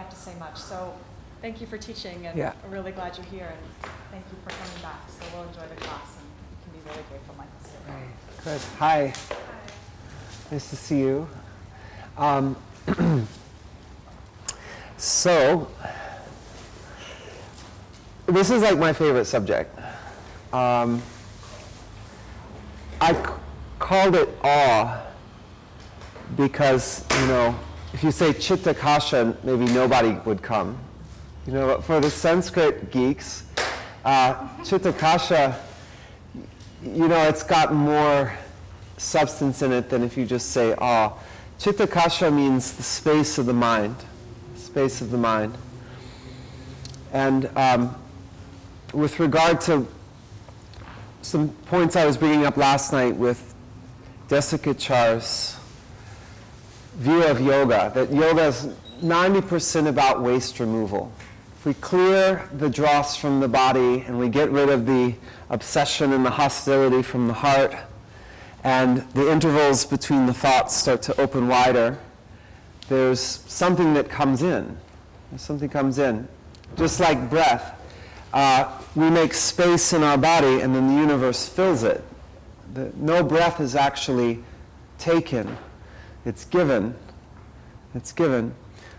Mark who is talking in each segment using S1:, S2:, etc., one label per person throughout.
S1: have to say much. So thank you for teaching, and
S2: Yeah.
S1: I'm really glad you're here, and thank you for coming back. So we'll enjoy the class, and you can be really grateful, Michael.
S2: Good. Hi. Nice to see you. So, this is like my favorite subject. Called it awe because, if you say Chitta Kasha, maybe nobody would come. But for the Sanskrit geeks, Chitta Kasha, it's got more substance in it than if you just say awe. Chitta Kasha means the space of the mind. Space of the mind. And with regard to some points I was bringing up last night with Desikachar's view of yoga, that yoga is 90% about waste removal. If we clear the dross from the body and we get rid of the obsession and the hostility from the heart, and the intervals between the thoughts start to open wider, there's something that comes in. Something comes in. Just like breath. We make space in our body and then the universe fills it. No breath is actually taken. It's given. It's given.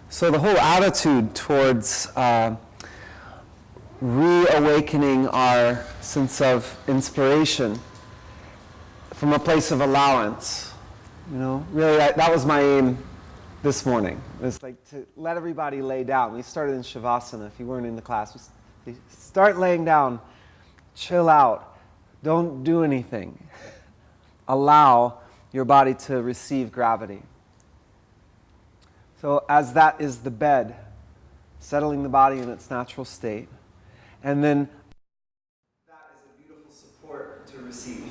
S2: So the whole attitude towards reawakening our sense of inspiration from a place of allowance, really that was my aim this morning. It was like to let everybody lay down. We started in Shavasana. If you weren't in the class, start laying down, chill out, don't do anything. Allow your body to receive gravity. So as that is the bed, settling the body in its natural state, and then that is a beautiful support to receive.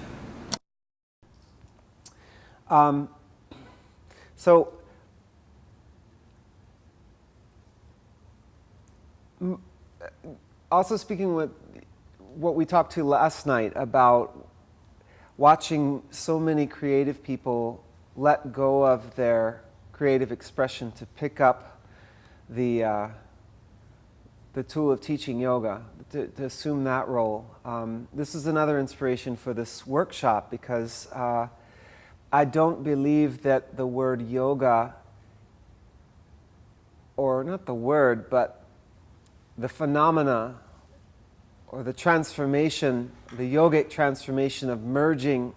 S2: So also speaking with what we talked to last night about watching so many creative people let go of their creative expression to pick up the tool of teaching yoga, to assume that role. This is another inspiration for this workshop because I don't believe that the word yoga, or not the word, but the phenomena or the transformation, the yogic transformation of merging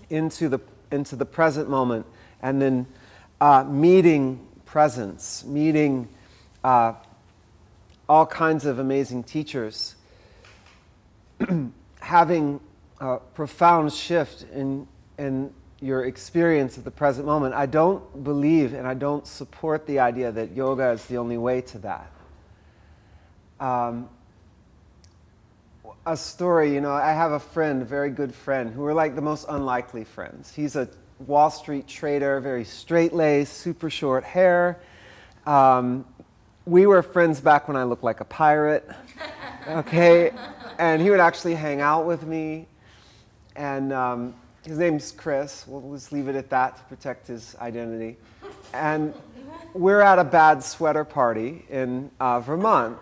S2: into the present moment and then meeting presence, meeting all kinds of amazing teachers, having a profound shift in your experience of the present moment. I don't believe and I don't support the idea that yoga is the only way to that. A story, I have a friend, a very good friend, who are like the most unlikely friends. He's a Wall Street trader, very straight-laced, super short hair. We were friends back when I looked like a pirate, okay? And he would actually hang out with me. And his name's Chris. We'll just leave it at that to protect his identity. And we're at a bad sweater party in Vermont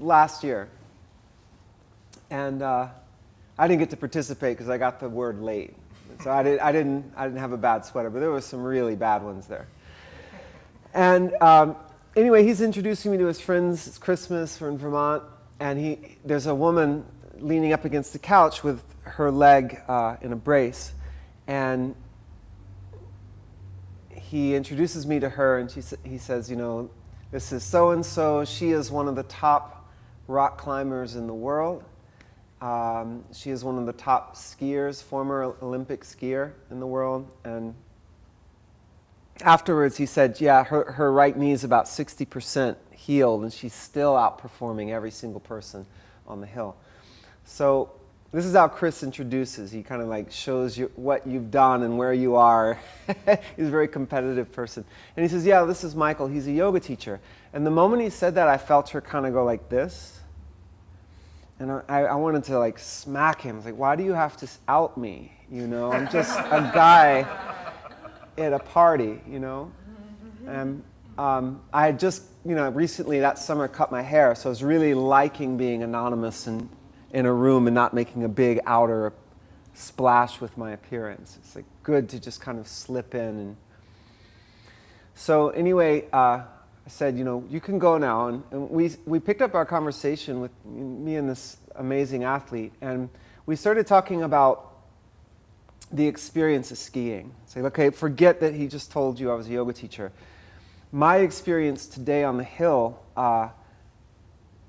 S2: last year. And I didn't get to participate because I got the word late. So I didn't have a bad sweater, but there were some really bad ones there. And anyway, he's introducing me to his friends. It's Christmas. We're in Vermont. And there's a woman leaning up against the couch with her leg in a brace. And he introduces me to her, and he says, this is so-and-so. She is one of the top rock climbers in the world. She is one of the top skiers, former Olympic skier in the world. And afterwards he said, yeah, her right knee is about 60% healed, and she's still outperforming every single person on the hill. So this is how Chris introduces. He kind of like shows you what you've done and where you are. He's a very competitive person. And he says, yeah, this is Michael. He's a yoga teacher. And the moment he said that, I felt her kind of go like this. And I wanted to like smack him. I was like, why do you have to out me? I'm just a guy at a party, And I had just, recently that summer cut my hair, so I was really liking being anonymous and in a room and not making a big outer splash with my appearance. It's like good to just kind of slip in. And so anyway, I said, you can go now. And we picked up our conversation with me and this amazing athlete, and we started talking about the experience of skiing. Say, okay, forget that he just told you I was a yoga teacher. My experience today on the hill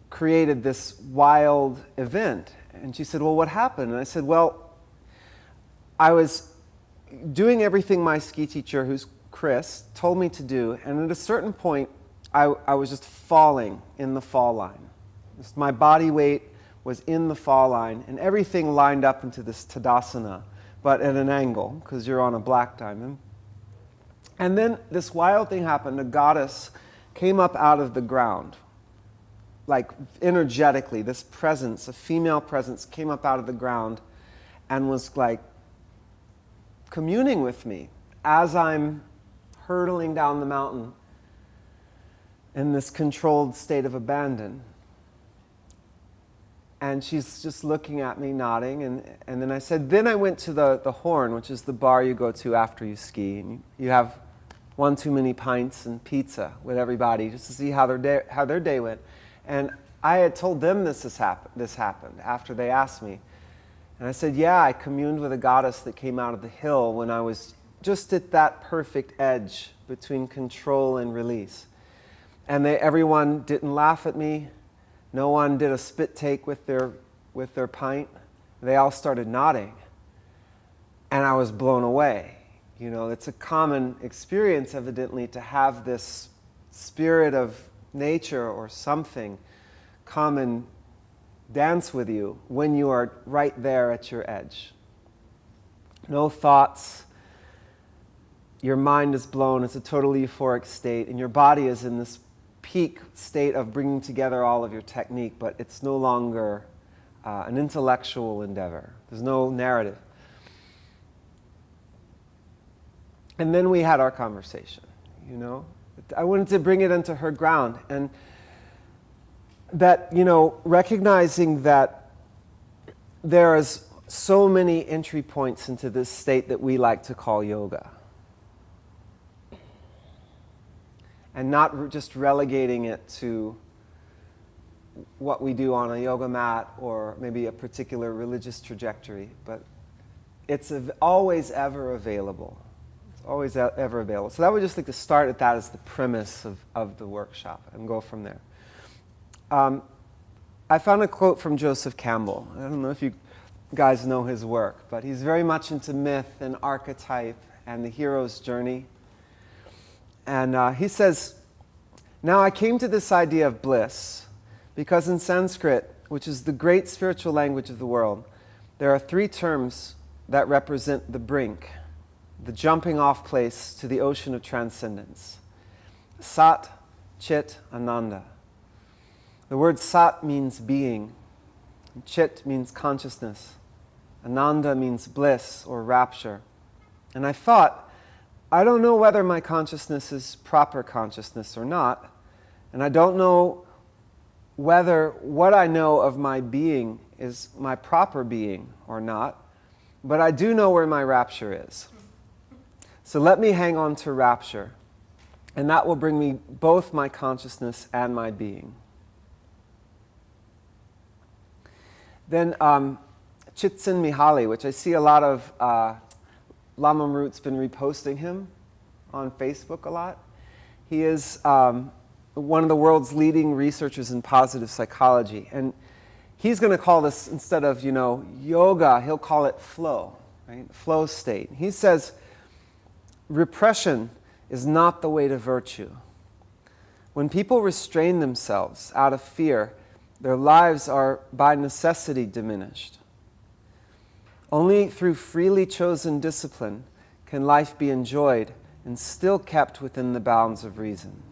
S2: created this wild event. And she said, well, what happened? And I said, well, I was doing everything my ski teacher, who's Chris, told me to do. And at a certain point, I was just falling in the fall line. Just my body weight was in the fall line, and everything lined up into this Tadasana, but at an angle, because you're on a black diamond. And then this wild thing happened. A goddess came up out of the ground, like energetically, this presence, a female presence, came up out of the ground and was like communing with me as I'm hurtling down the mountain in this controlled state of abandon. And she's just looking at me, nodding, and then I said, then I went to the Horn, which is the bar you go to after you ski, and you have one too many pints and pizza with everybody just to see how their day went. And I had told them this happened after they asked me. And I said, yeah, I communed with a goddess that came out of the hill when I was just at that perfect edge between control and release. And everyone didn't laugh at me. No one did a spit take with their pint. They all started nodding. And I was blown away. It's a common experience, evidently, to have this spirit of nature or something come and dance with you when you are right there at your edge. No thoughts. Your mind is blown. It's a totally euphoric state. And your body is in this peak state of bringing together all of your technique, but it's no longer an intellectual endeavor. There's no narrative. And then we had our conversation, I wanted to bring it into her ground, and that, recognizing that there is so many entry points into this state that we like to call yoga. And not just relegating it to what we do on a yoga mat or maybe a particular religious trajectory, but it's always ever available. It's always ever available. So that would just like to start at that as the premise of the workshop and go from there. I found a quote from Joseph Campbell. I don't know if you guys know his work, but he's very much into myth and archetype and the hero's journey. And he says, now I came to this idea of bliss because in Sanskrit, which is the great spiritual language of the world, there are 3 terms that represent the brink, the jumping off place to the ocean of transcendence. Sat, Chit, Ananda. The word Sat means being, Chit means consciousness, Ananda means bliss or rapture. And I thought, I don't know whether my consciousness is proper consciousness or not, and I don't know whether what I know of my being is my proper being or not, but I do know where my rapture is. So let me hang on to rapture, and that will bring me both my consciousness and my being. Then Csikszentmihalyi, which I see a lot of Lama Root's been reposting him on Facebook a lot. He is one of the world's leading researchers in positive psychology. And he's going to call this, instead of, yoga, he'll call it flow, right? Flow state. He says, repression is not the way to virtue. When people restrain themselves out of fear, their lives are by necessity diminished. Only through freely chosen discipline can life be enjoyed and still kept within the bounds of reason.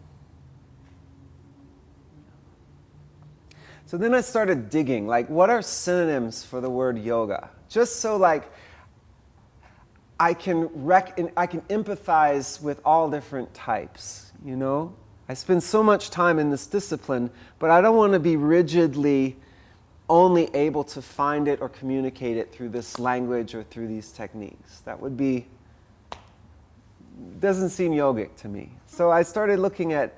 S2: So then I started digging, what are synonyms for the word yoga? Just so I can empathize with all different types, I spend so much time in this discipline, but I don't want to be rigidly only able to find it or communicate it through this language or through these techniques. That would be, doesn't seem yogic to me. So I started looking at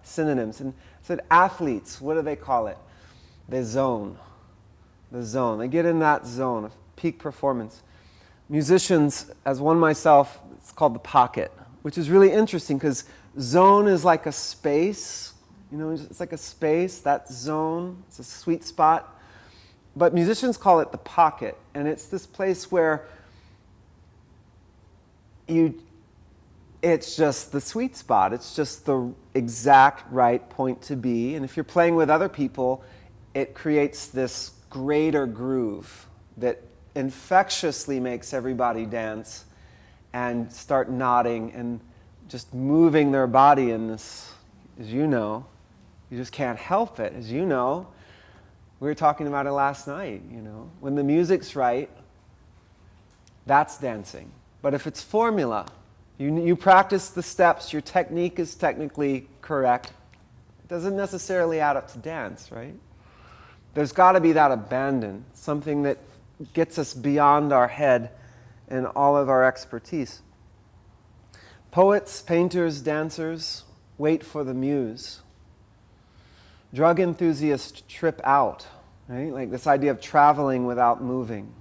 S2: synonyms and said, athletes, what do they call it? The zone. The zone. They get in that zone of peak performance. Musicians, as one myself, it's called the pocket, which is really interesting because zone is like a space. You know, it's like a space, that zone. It's a sweet spot. But musicians call it the pocket. And it's this place where it's just the sweet spot. It's just the exact right point to be. And if you're playing with other people, it creates this greater groove that infectiously makes everybody dance and start nodding and just moving their body in this, as you know. You just can't help it, as you know. We were talking about it last night, you know. When the music's right, that's dancing. But if it's formula, you practice the steps, your technique is technically correct, it doesn't necessarily add up to dance, right? There's got to be that abandon, something that gets us beyond our head and all of our expertise. Poets, painters, dancers wait for the muse. Drug enthusiasts trip out, right? Like this idea of traveling without moving.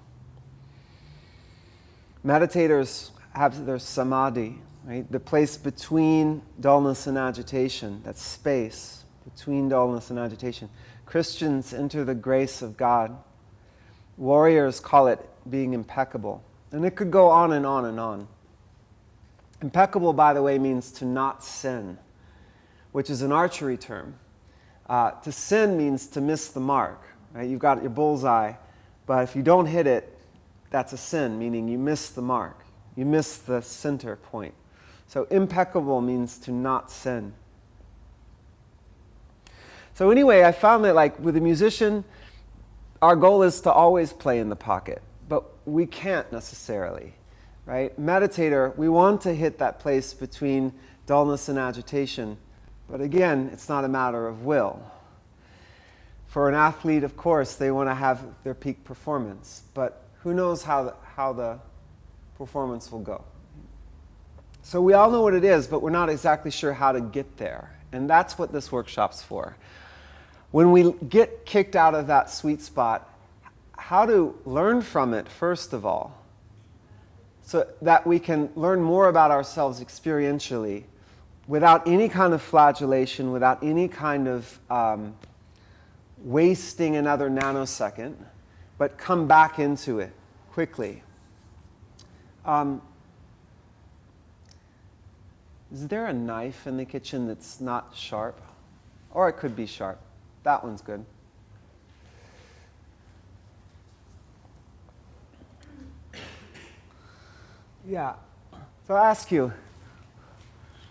S2: Meditators have their samadhi, right? The place between dullness and agitation, that space between dullness and agitation. Christians enter the grace of God. Warriors call it being impeccable. And it could go on and on and on. Impeccable, by the way, means to not sin, which is an archery term. To sin means to miss the mark. Right? You've got your bullseye, but if you don't hit it, that's a sin, meaning you miss the mark. You miss the center point. So impeccable means to not sin. So anyway, I found that like with a musician, our goal is to always play in the pocket, but we can't necessarily, right? Meditator, we want to hit that place between dullness and agitation, but again, it's not a matter of will. For an athlete, of course, they want to have their peak performance, but who knows how the performance will go. So we all know what it is, but we're not exactly sure how to get there, and that's what this workshop's for. When we get kicked out of that sweet spot, how to learn from it, first of all, so that we can learn more about ourselves experientially without any kind of flagellation, without any kind of wasting another nanosecond, but come back into it quickly. Is there a knife in the kitchen that's not sharp? Or it could be sharp. That one's good. Yeah. So I ask you,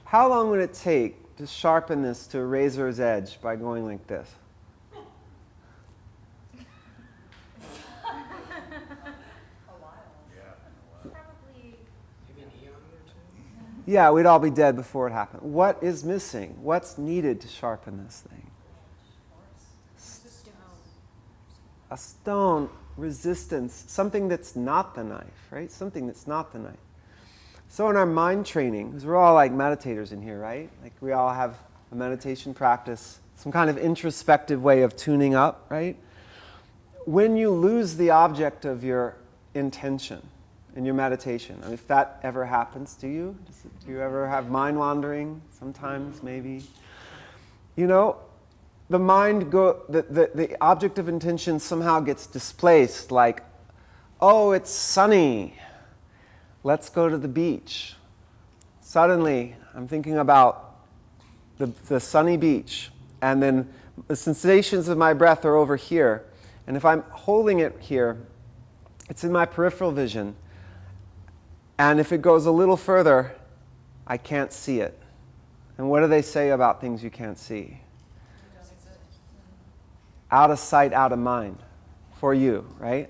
S2: how long would it take to sharpen this to a razor's edge by going like this? Yeah, we'd all be dead before it happened. What is missing? What's needed to sharpen this thing? A stone, resistance, something that's not the knife, right? Something that's not the knife. So in our mind training, because we're all like meditators in here, right? Like we all have a meditation practice, some kind of introspective way of tuning up, right? When you lose the object of your intention in your meditation, if that ever happens to you, do you ever have mind wandering? Sometimes, maybe. You know, the mind the object of intention somehow gets displaced, like, oh, it's sunny. Let's go to the beach. Suddenly, I'm thinking about the sunny beach, and then the sensations of my breath are over here. And if I'm holding it here, it's in my peripheral vision. And if it goes a little further, I can't see it. And what do they say about things you can't see? Out of sight, out of mind, for you, right?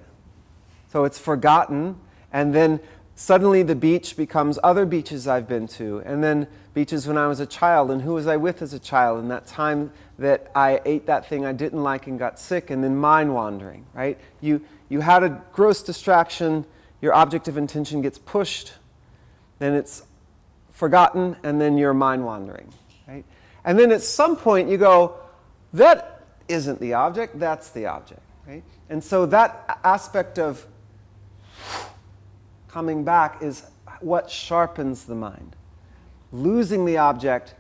S2: So it's forgotten, and then suddenly the beach becomes other beaches I've been to, and then beaches when I was a child, and who was I with as a child, and that time that I ate that thing I didn't like and got sick, and then mind wandering, right? You had a gross distraction, your object of intention gets pushed, then it's forgotten, and then you're mind wandering, right? And then at some point you go, that isn't the object, that's the object, right? And so that aspect of coming back is what sharpens the mind. Losing the object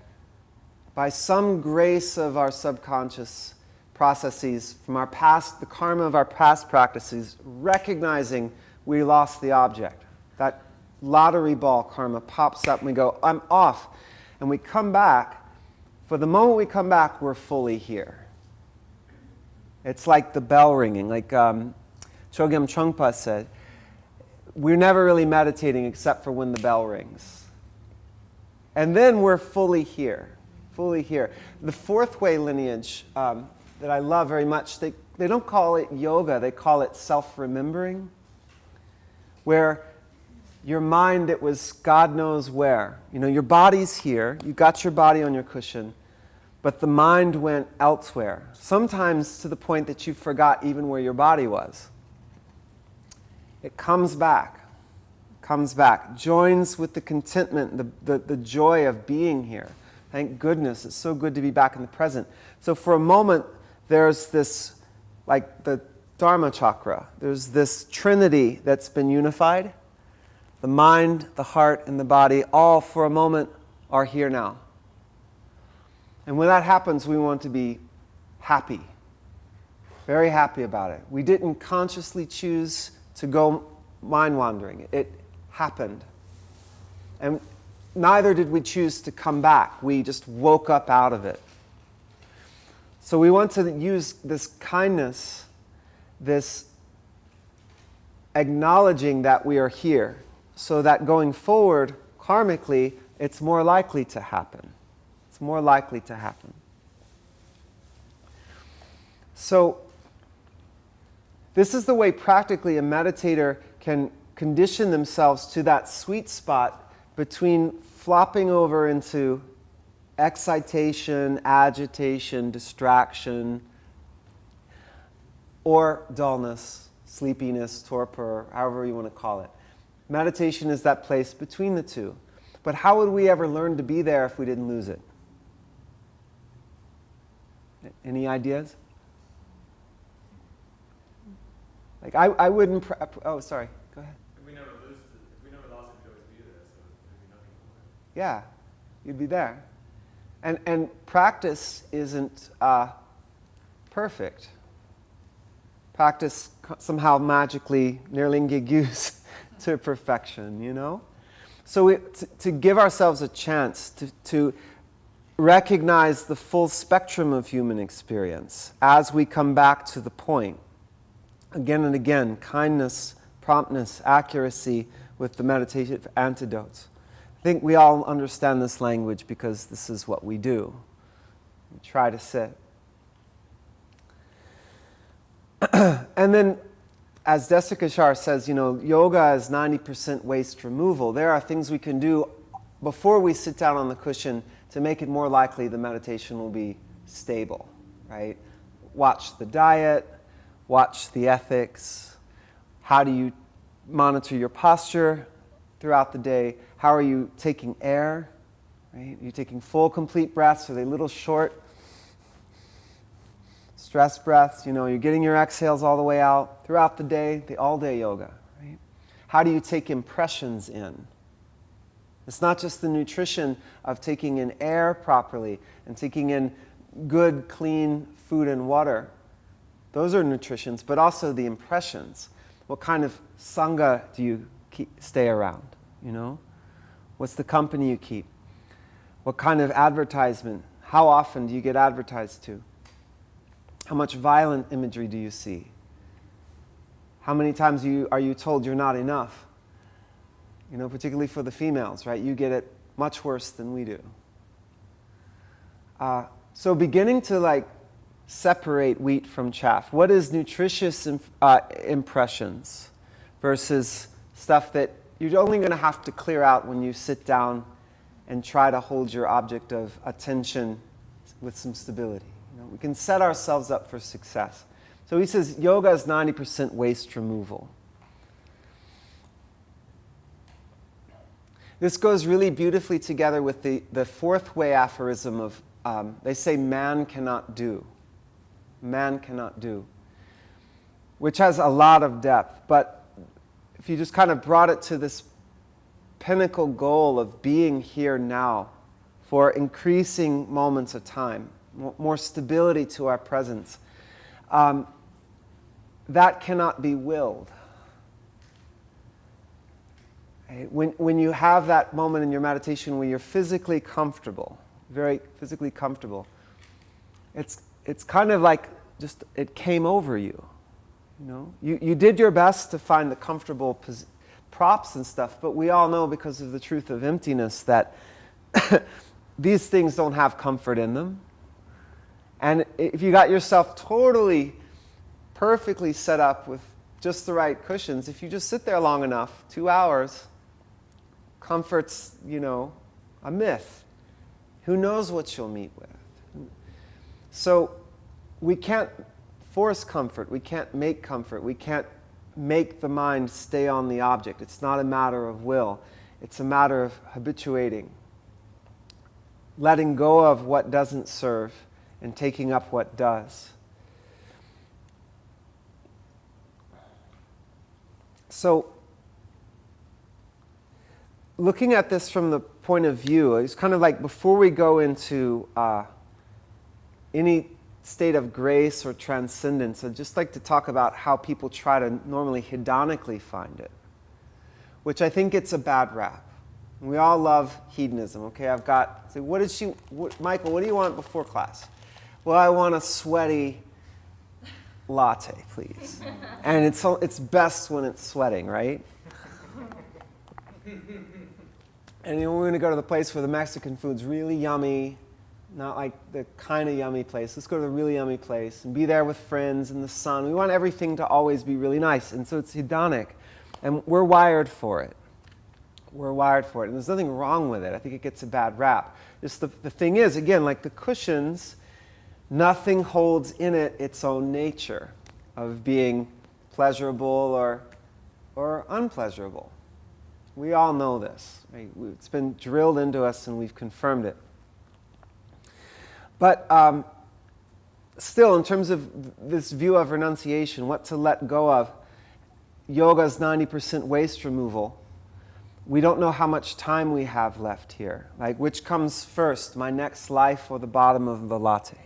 S2: by some grace of our subconscious processes from our past, the karma of our past practices, recognizing we lost the object. That lottery ball karma pops up and we go, I'm off. And we come back. For the moment we come back, we're fully here. It's like the bell ringing. Like Chogyam Trungpa said, we're never really meditating except for when the bell rings. And then we're fully here, fully here. The fourth way lineage that I love very much, they don't call it yoga, they call it self-remembering, where your mind, it was God knows where. You know, your body's here, you got your body on your cushion, but the mind went elsewhere, sometimes to the point that you forgot even where your body was. It comes back, joins with the contentment, the joy of being here. Thank goodness, it's so good to be back in the present. So for a moment, there's this, like the Dharma chakra, there's this trinity that's been unified. The mind, the heart, and the body, all for a moment are here now. And when that happens, we want to be happy, very happy about it. We didn't consciously choose to go mind wandering. It happened. And neither did we choose to come back. We just woke up out of it. So we want to use this kindness, this acknowledging that we are here, so that going forward, karmically, it's more likely to happen. It's more likely to happen. So this is the way practically a meditator can condition themselves to that sweet spot between flopping over into excitation, agitation, distraction, or dullness, sleepiness, torpor, however you want to call it. Meditation is that place between the two. But how would we ever learn to be there if we didn't lose it? Any ideas? Like I wouldn't. Oh, sorry. Go ahead.
S3: If we never lost it, we'd always be there. So there'd be nothing for it.
S2: Yeah, you'd be there. And practice isn't perfect. Practice somehow magically nirlingyegyus to perfection, you know? So to give ourselves a chance to recognize the full spectrum of human experience as we come back to the point. Again and again, kindness, promptness, accuracy with the meditative antidotes. I think we all understand this language because this is what we do. We try to sit. And then, as Desikachar says, you know, yoga is 90% waste removal. There are things we can do before we sit down on the cushion to make it more likely the meditation will be stable, right? Watch the diet, watch the ethics. How do you monitor your posture throughout the day? How are you taking air? Right? Are you taking full, complete breaths? Are they little short? Stress breaths, you know, you're getting your exhales all the way out throughout the day, the all-day yoga, right? How do you take impressions in? It's not just the nutrition of taking in air properly and taking in good, clean food and water. Those are nutritions, but also the impressions. What kind of sangha do you stay around, you know? What's the company you keep? What kind of advertisement? How often do you get advertised to? How much violent imagery do you see? How many times are you told you're not enough? You know, particularly for the females, right? You get it much worse than we do. So beginning to like separate wheat from chaff. What is nutritious impressions versus stuff that you're only going to have to clear out when you sit down and try to hold your object of attention with some stability. We can set ourselves up for success. So he says yoga is 90% waste removal. This goes really beautifully together with the fourth way aphorism of, they say man cannot do. Man cannot do. Which has a lot of depth. But if you just kind of brought it to this pinnacle goal of being here now for increasing moments of time, more stability to our presence, that cannot be willed. When you have that moment in your meditation where you're physically comfortable, very physically comfortable, it's kind of like just it came over you. You did your best to find the comfortable props and stuff, but we all know because of the truth of emptiness that these things don't have comfort in them. And if you got yourself totally, perfectly set up with just the right cushions, if you just sit there long enough, 2 hours, comfort's, a myth. Who knows what you'll meet with? So we can't force comfort. We can't make comfort. We can't make the mind stay on the object. It's not a matter of will. It's a matter of habituating. Letting go of what doesn't serve and taking up what does. So, looking at this from the point of view, it's kind of like before we go into any state of grace or transcendence, I'd just like to talk about how people try to normally hedonically find it, which I think it's a bad rap. We all love hedonism, okay? Michael, what do you want before class? Well, I want a sweaty latte, please. And it's best when it's sweating, right? And we're going to go to the place where the Mexican food's really yummy, not like the kind of yummy place. Let's go to the really yummy place and be there with friends in the sun. We want everything to always be really nice. And so it's hedonic. And we're wired for it. We're wired for it. And there's nothing wrong with it. I think it gets a bad rap. Just the thing is, again, like the cushions, nothing holds in it its own nature of being pleasurable or unpleasurable. We all know this. Right? It's been drilled into us and we've confirmed it. But still, in terms of this view of renunciation, what to let go of, yoga's 90% waste removal. We don't know how much time we have left here. Like, which comes first, my next life or the bottom of the latte?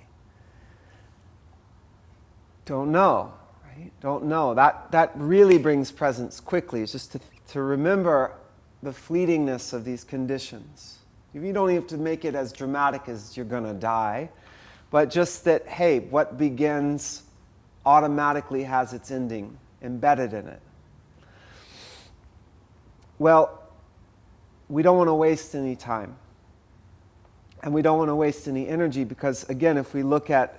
S2: Don't know, right? Don't know. That really brings presence quickly. It's just to remember the fleetingness of these conditions. You don't have to make it as dramatic as you're going to die, but just that, hey, what begins automatically has its ending embedded in it. Well, we don't want to waste any time. And we don't want to waste any energy because, again, if we look at,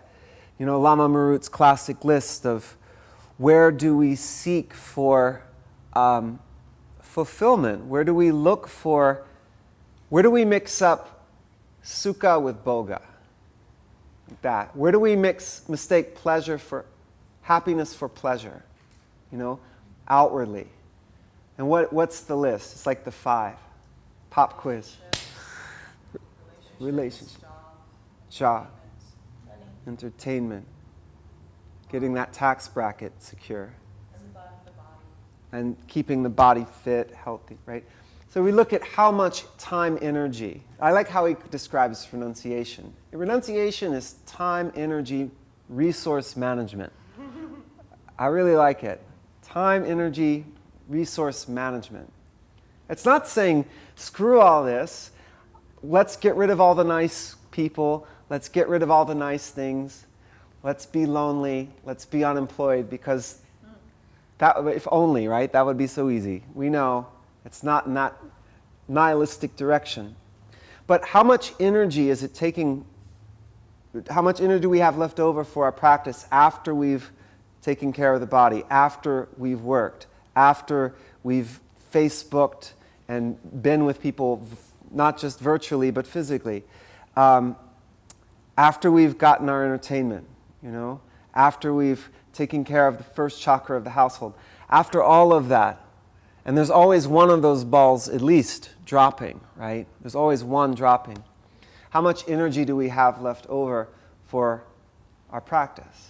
S2: Lama Marut's classic list of where do we seek for fulfillment, where do we look for, where do we mix up sukha with bhoga? Like that. Where do we mistake pleasure for happiness for pleasure? Outwardly. And what's the list? It's like the 5. Pop quiz. Relationship. Job. Entertainment. Getting that tax bracket secure. And keeping the body fit, healthy, right? So we look at how much time, energy. I like how he describes renunciation. Renunciation is time, energy, resource management. I really like it. Time, energy, resource management. It's not saying, screw all this, let's get rid of all the nice people, let's get rid of all the nice things, let's be lonely, let's be unemployed, because that, if only, right? That would be so easy. We know it's not in that nihilistic direction. But how much energy is it taking, how much energy do we have left over for our practice after we've taken care of the body, after we've worked, after we've Facebooked and been with people not just virtually, but physically. After we've gotten our entertainment, after we've taken care of the first chakra of the household, after all of that, and there's always one of those balls at least dropping, right? There's always one dropping. How much energy do we have left over for our practice?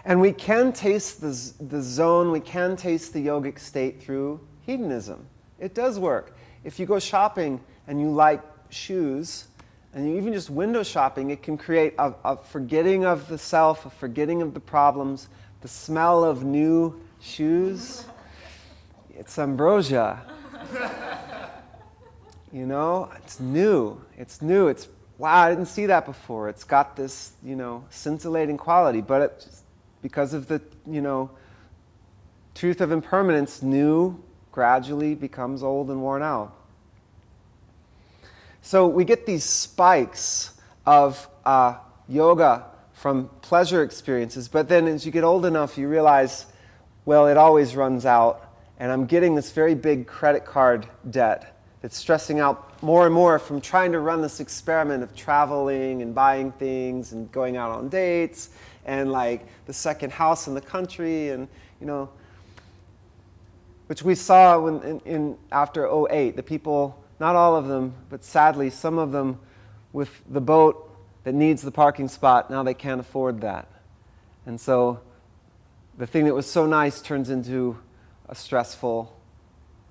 S2: And we can taste the zone, we can taste the yogic state through hedonism. It does work. If you go shopping and you like shoes, and you even just window shopping, it can create a forgetting of the self, a forgetting of the problems, the smell of new shoes. It's ambrosia. It's new. It's new. It's, wow, I didn't see that before. It's got this, scintillating quality. But it's because of the, truth of impermanence, new gradually becomes old and worn out. So we get these spikes of yoga from pleasure experiences, but then as you get old enough, you realize, well, it always runs out, and I'm getting this very big credit card debt that's stressing out more and more from trying to run this experiment of traveling and buying things and going out on dates and like the second house in the country, and which we saw in after '08, the people. Not all of them, but sadly, some of them with the boat that needs the parking spot, now they can't afford that. And so the thing that was so nice turns into a stressful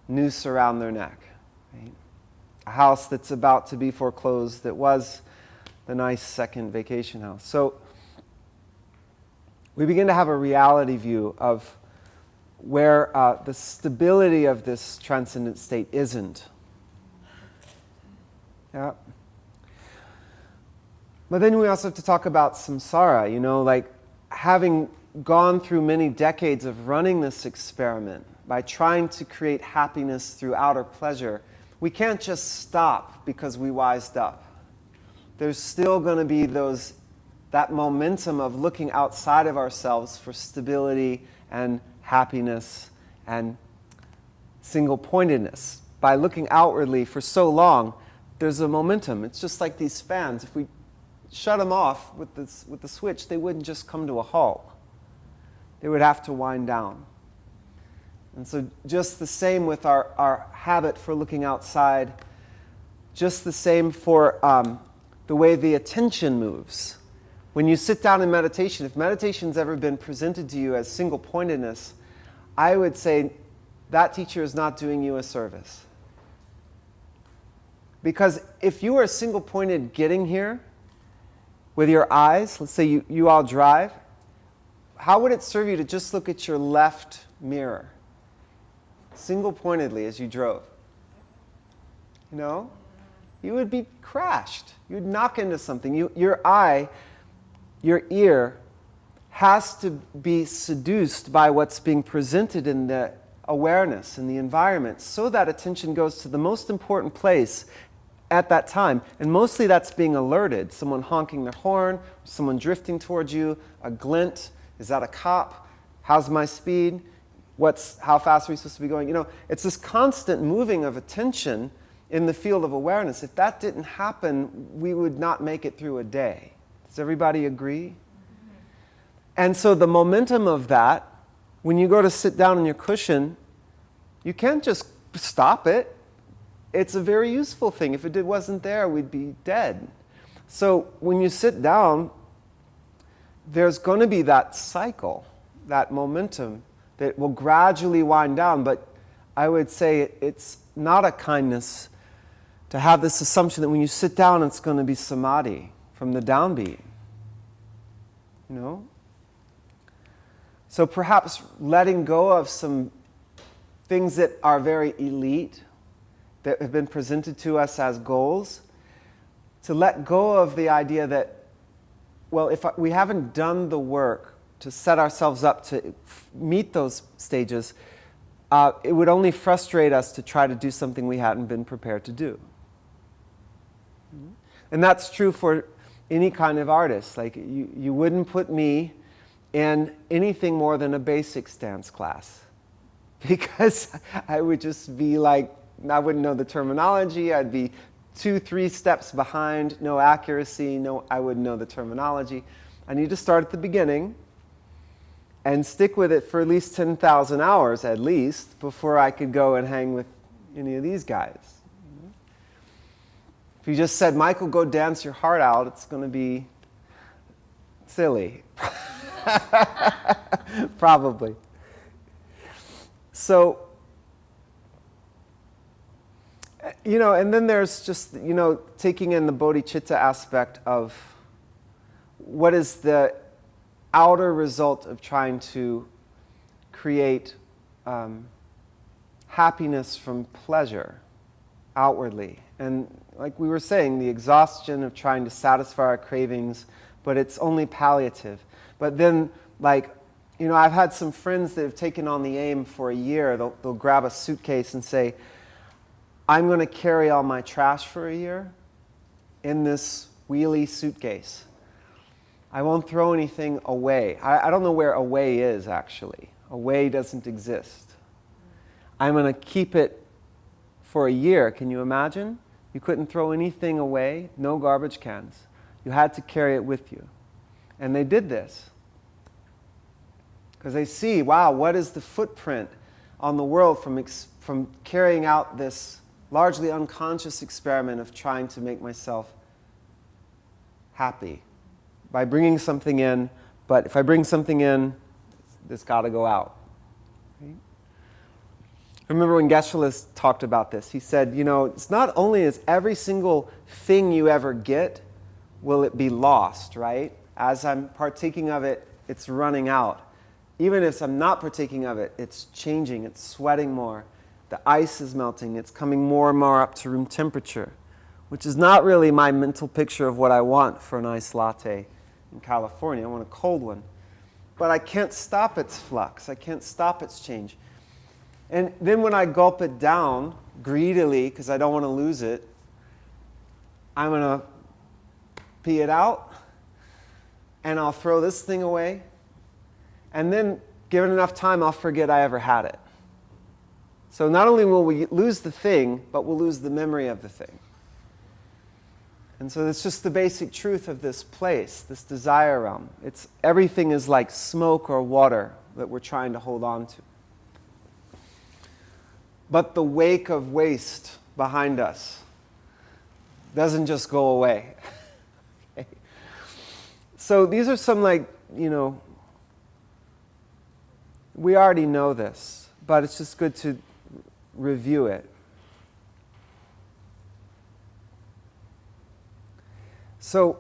S2: noose around their neck. Right? A house that's about to be foreclosed that was the nice second vacation house. So we begin to have a reality view of where the stability of this transcendent state isn't. Yeah. But then we also have to talk about samsara, like having gone through many decades of running this experiment by trying to create happiness through outer pleasure. We can't just stop because we wised up. There's still going to be that momentum of looking outside of ourselves for stability and happiness and single-pointedness. By looking outwardly for so long, there's a momentum. It's just like these fans. If we shut them off with the switch, they wouldn't just come to a halt. They would have to wind down. And so just the same with our habit for looking outside, just the same for the way the attention moves. When you sit down in meditation, if meditation's ever been presented to you as single-pointedness, I would say that teacher is not doing you a service. Because if you are single-pointed getting here with your eyes, let's say you all drive, how would it serve you to just look at your left mirror single-pointedly as you drove? You would be crashed. You'd knock into something. Your eye, your ear has to be seduced by what's being presented in the awareness, in the environment, so that attention goes to the most important place at that time. And mostly that's being alerted. Someone honking their horn, someone drifting towards you, a glint. Is that a cop? How's my speed? How fast are we supposed to be going? It's this constant moving of attention in the field of awareness. If that didn't happen, we would not make it through a day. Does everybody agree? And so the momentum of that, when you go to sit down on your cushion, you can't just stop it. It's a very useful thing. If it wasn't there, we'd be dead. So when you sit down, there's going to be that cycle, that momentum that will gradually wind down. But I would say it's not a kindness to have this assumption that when you sit down, it's going to be samadhi from the downbeat. So perhaps letting go of some things that are very elite, that have been presented to us as goals, to let go of the idea that, well, if we haven't done the work to set ourselves up to meet those stages, it would only frustrate us to try to do something we hadn't been prepared to do. And that's true for any kind of artist. Like you wouldn't put me in anything more than a basic stance class. because I would just be like, I wouldn't know the terminology. I'd be 2-3 steps behind, no accuracy, I wouldn't know the terminology. I need to start at the beginning and stick with it for at least 10,000 hours at least before I could go and hang with any of these guys. If you just said, Michael, go dance your heart out, it's going to be silly. Probably. So, and then there's just, taking in the bodhicitta aspect of what is the outer result of trying to create happiness from pleasure outwardly. And like we were saying, the exhaustion of trying to satisfy our cravings, but it's only palliative. But then, I've had some friends that have taken on the aim for a year. They'll grab a suitcase and say, I'm going to carry all my trash for a year in this wheelie suitcase. I won't throw anything away. I don't know where away is, actually. Away doesn't exist. I'm going to keep it for a year. Can you imagine? You couldn't throw anything away, no garbage cans. You had to carry it with you. And they did this. Because they see, wow, what is the footprint on the world from carrying out this largely unconscious experiment of trying to make myself happy by bringing something in, but if I bring something in, it's got to go out. Right? I remember when Geshe-la talked about this, he said, it's not only is every single thing you ever get, will it be lost, right? As I'm partaking of it, it's running out. Even if I'm not partaking of it, it's changing, it's sweating more. The ice is melting, it's coming more and more up to room temperature, which is not really my mental picture of what I want for an iced latte in California. I want a cold one. But I can't stop its flux. I can't stop its change. And then when I gulp it down greedily, because I don't want to lose it, I'm going to pee it out, and I'll throw this thing away. And then, given enough time, I'll forget I ever had it. So not only will we lose the thing, but we'll lose the memory of the thing. And so that's just the basic truth of this place, this desire realm. Everything is like smoke or water that we're trying to hold on to. But the wake of waste behind us doesn't just go away. Okay. So these are some we already know this, but it's just good to review it. So,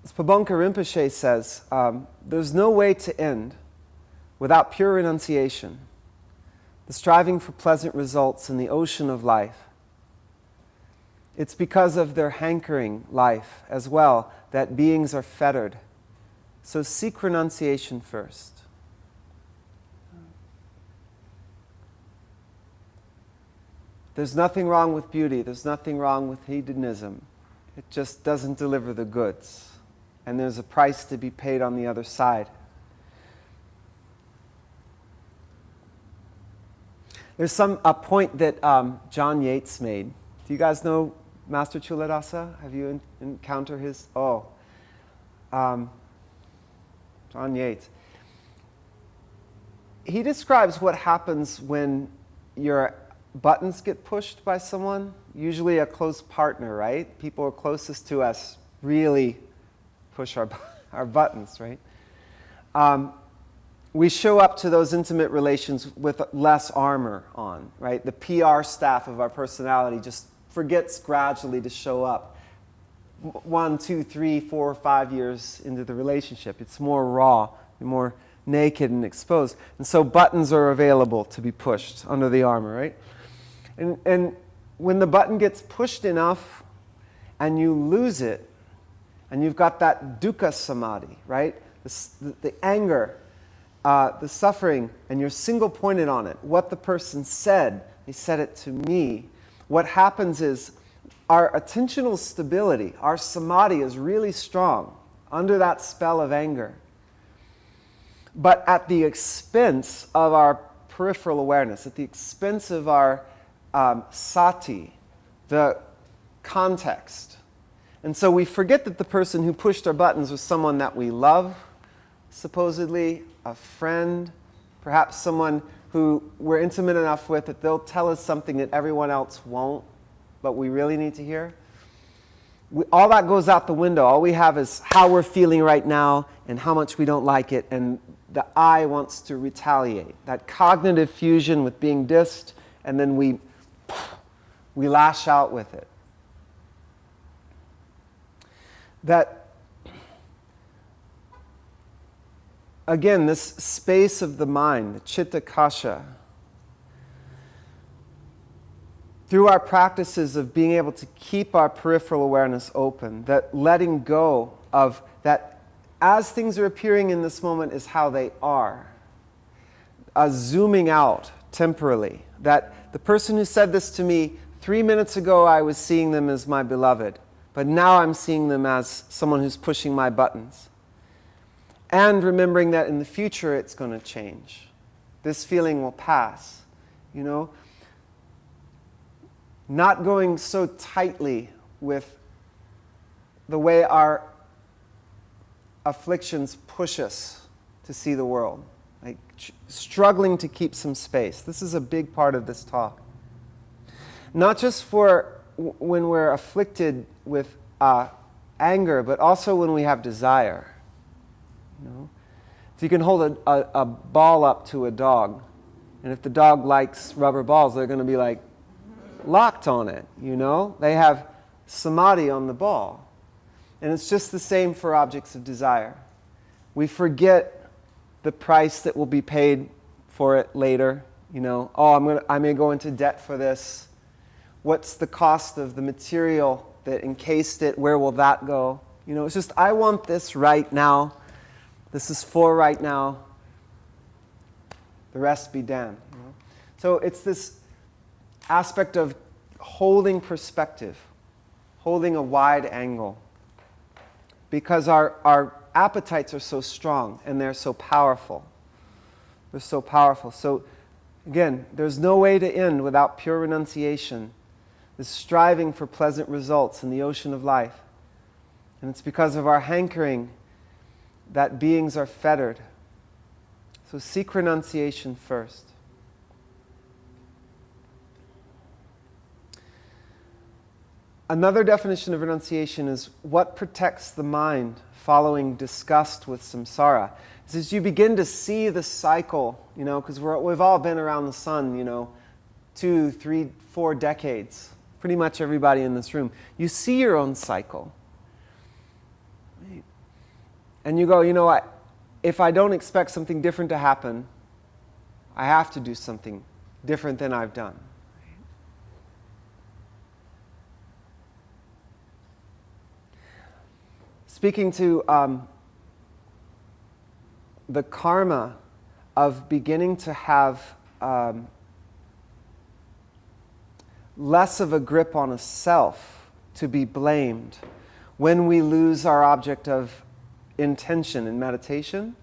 S2: as Pabonka Rinpoche says, there's no way to end without pure renunciation, the striving for pleasant results in the ocean of life. It's because of their hankering life as well that beings are fettered. So seek renunciation first. There's nothing wrong with beauty. There's nothing wrong with hedonism. It just doesn't deliver the goods. And there's a price to be paid on the other side. There's a point that John Yates made. Do you guys know Master Chuladasa? Have you encountered his? John Yates. He describes what happens when your buttons get pushed by someone, usually a close partner, right? People are closest to us really push our buttons, right? We show up to those intimate relations with less armor on, right? The PR staff of our personality just forgets gradually to show up 1, 2, 3, 4, 5 years into the relationship. It's more raw, more naked and exposed. And so buttons are available to be pushed under the armor, right? And when the button gets pushed enough and you lose it, and you've got that dukkha samadhi, right? The anger, the suffering, and you're single-pointed on it. What the person said, they said it to me. What happens is our attentional stability, our samadhi is really strong under that spell of anger. But at the expense of our peripheral awareness, at the expense of our sati, the context. And so we forget that the person who pushed our buttons was someone that we love, supposedly, a friend, perhaps someone who we're intimate enough with that they'll tell us something that everyone else won't, but we really need to hear. All that goes out the window. All we have is how we're feeling right now and how much we don't like it, and the I wants to retaliate. That cognitive fusion with being dissed, and then we lash out with it. That, again, this space of the mind, the chitta kasha, through our practices of being able to keep our peripheral awareness open, that letting go of that as things are appearing in this moment is how they are, zooming out temporally, that the person who said this to me 3 minutes ago, I was seeing them as my beloved, but now I'm seeing them as someone who's pushing my buttons. And remembering that in the future it's going to change. This feeling will pass, you know. Not going so tightly with the way our afflictions push us to see the world. Like struggling to keep some space. This is a big part of this talk. Not just for when we're afflicted with anger, but also when we have desire. You know? If you can hold a ball up to a dog, and if the dog likes rubber balls, they're going to be like, locked on it, you know? They have samadhi on the ball. And it's just the same for objects of desire. We forget the price that will be paid for it later, you know? Oh, I may go into debt for this. What's the cost of the material that encased it? Where will that go? You know, it's just, I want this right now. This is for right now. The rest be damned, you know? So it's this aspect of holding perspective, holding a wide angle, because our appetites are so strong and they're so powerful. They're so powerful. So again, there's no way to end without pure renunciation, this striving for pleasant results in the ocean of life. And it's because of our hankering that beings are fettered. So seek renunciation first. Another definition of renunciation is what protects the mind following disgust with samsara. It's as you begin to see the cycle, you know, because we've all been around the sun, you know, 2, 3, 4 decades. Pretty much everybody in this room. You see your own cycle. And you go, you know what, if I don't expect something different to happen, I have to do something different than I've done. Speaking to the karma of beginning to have less of a grip on a self to be blamed when we lose our object of intention in meditation.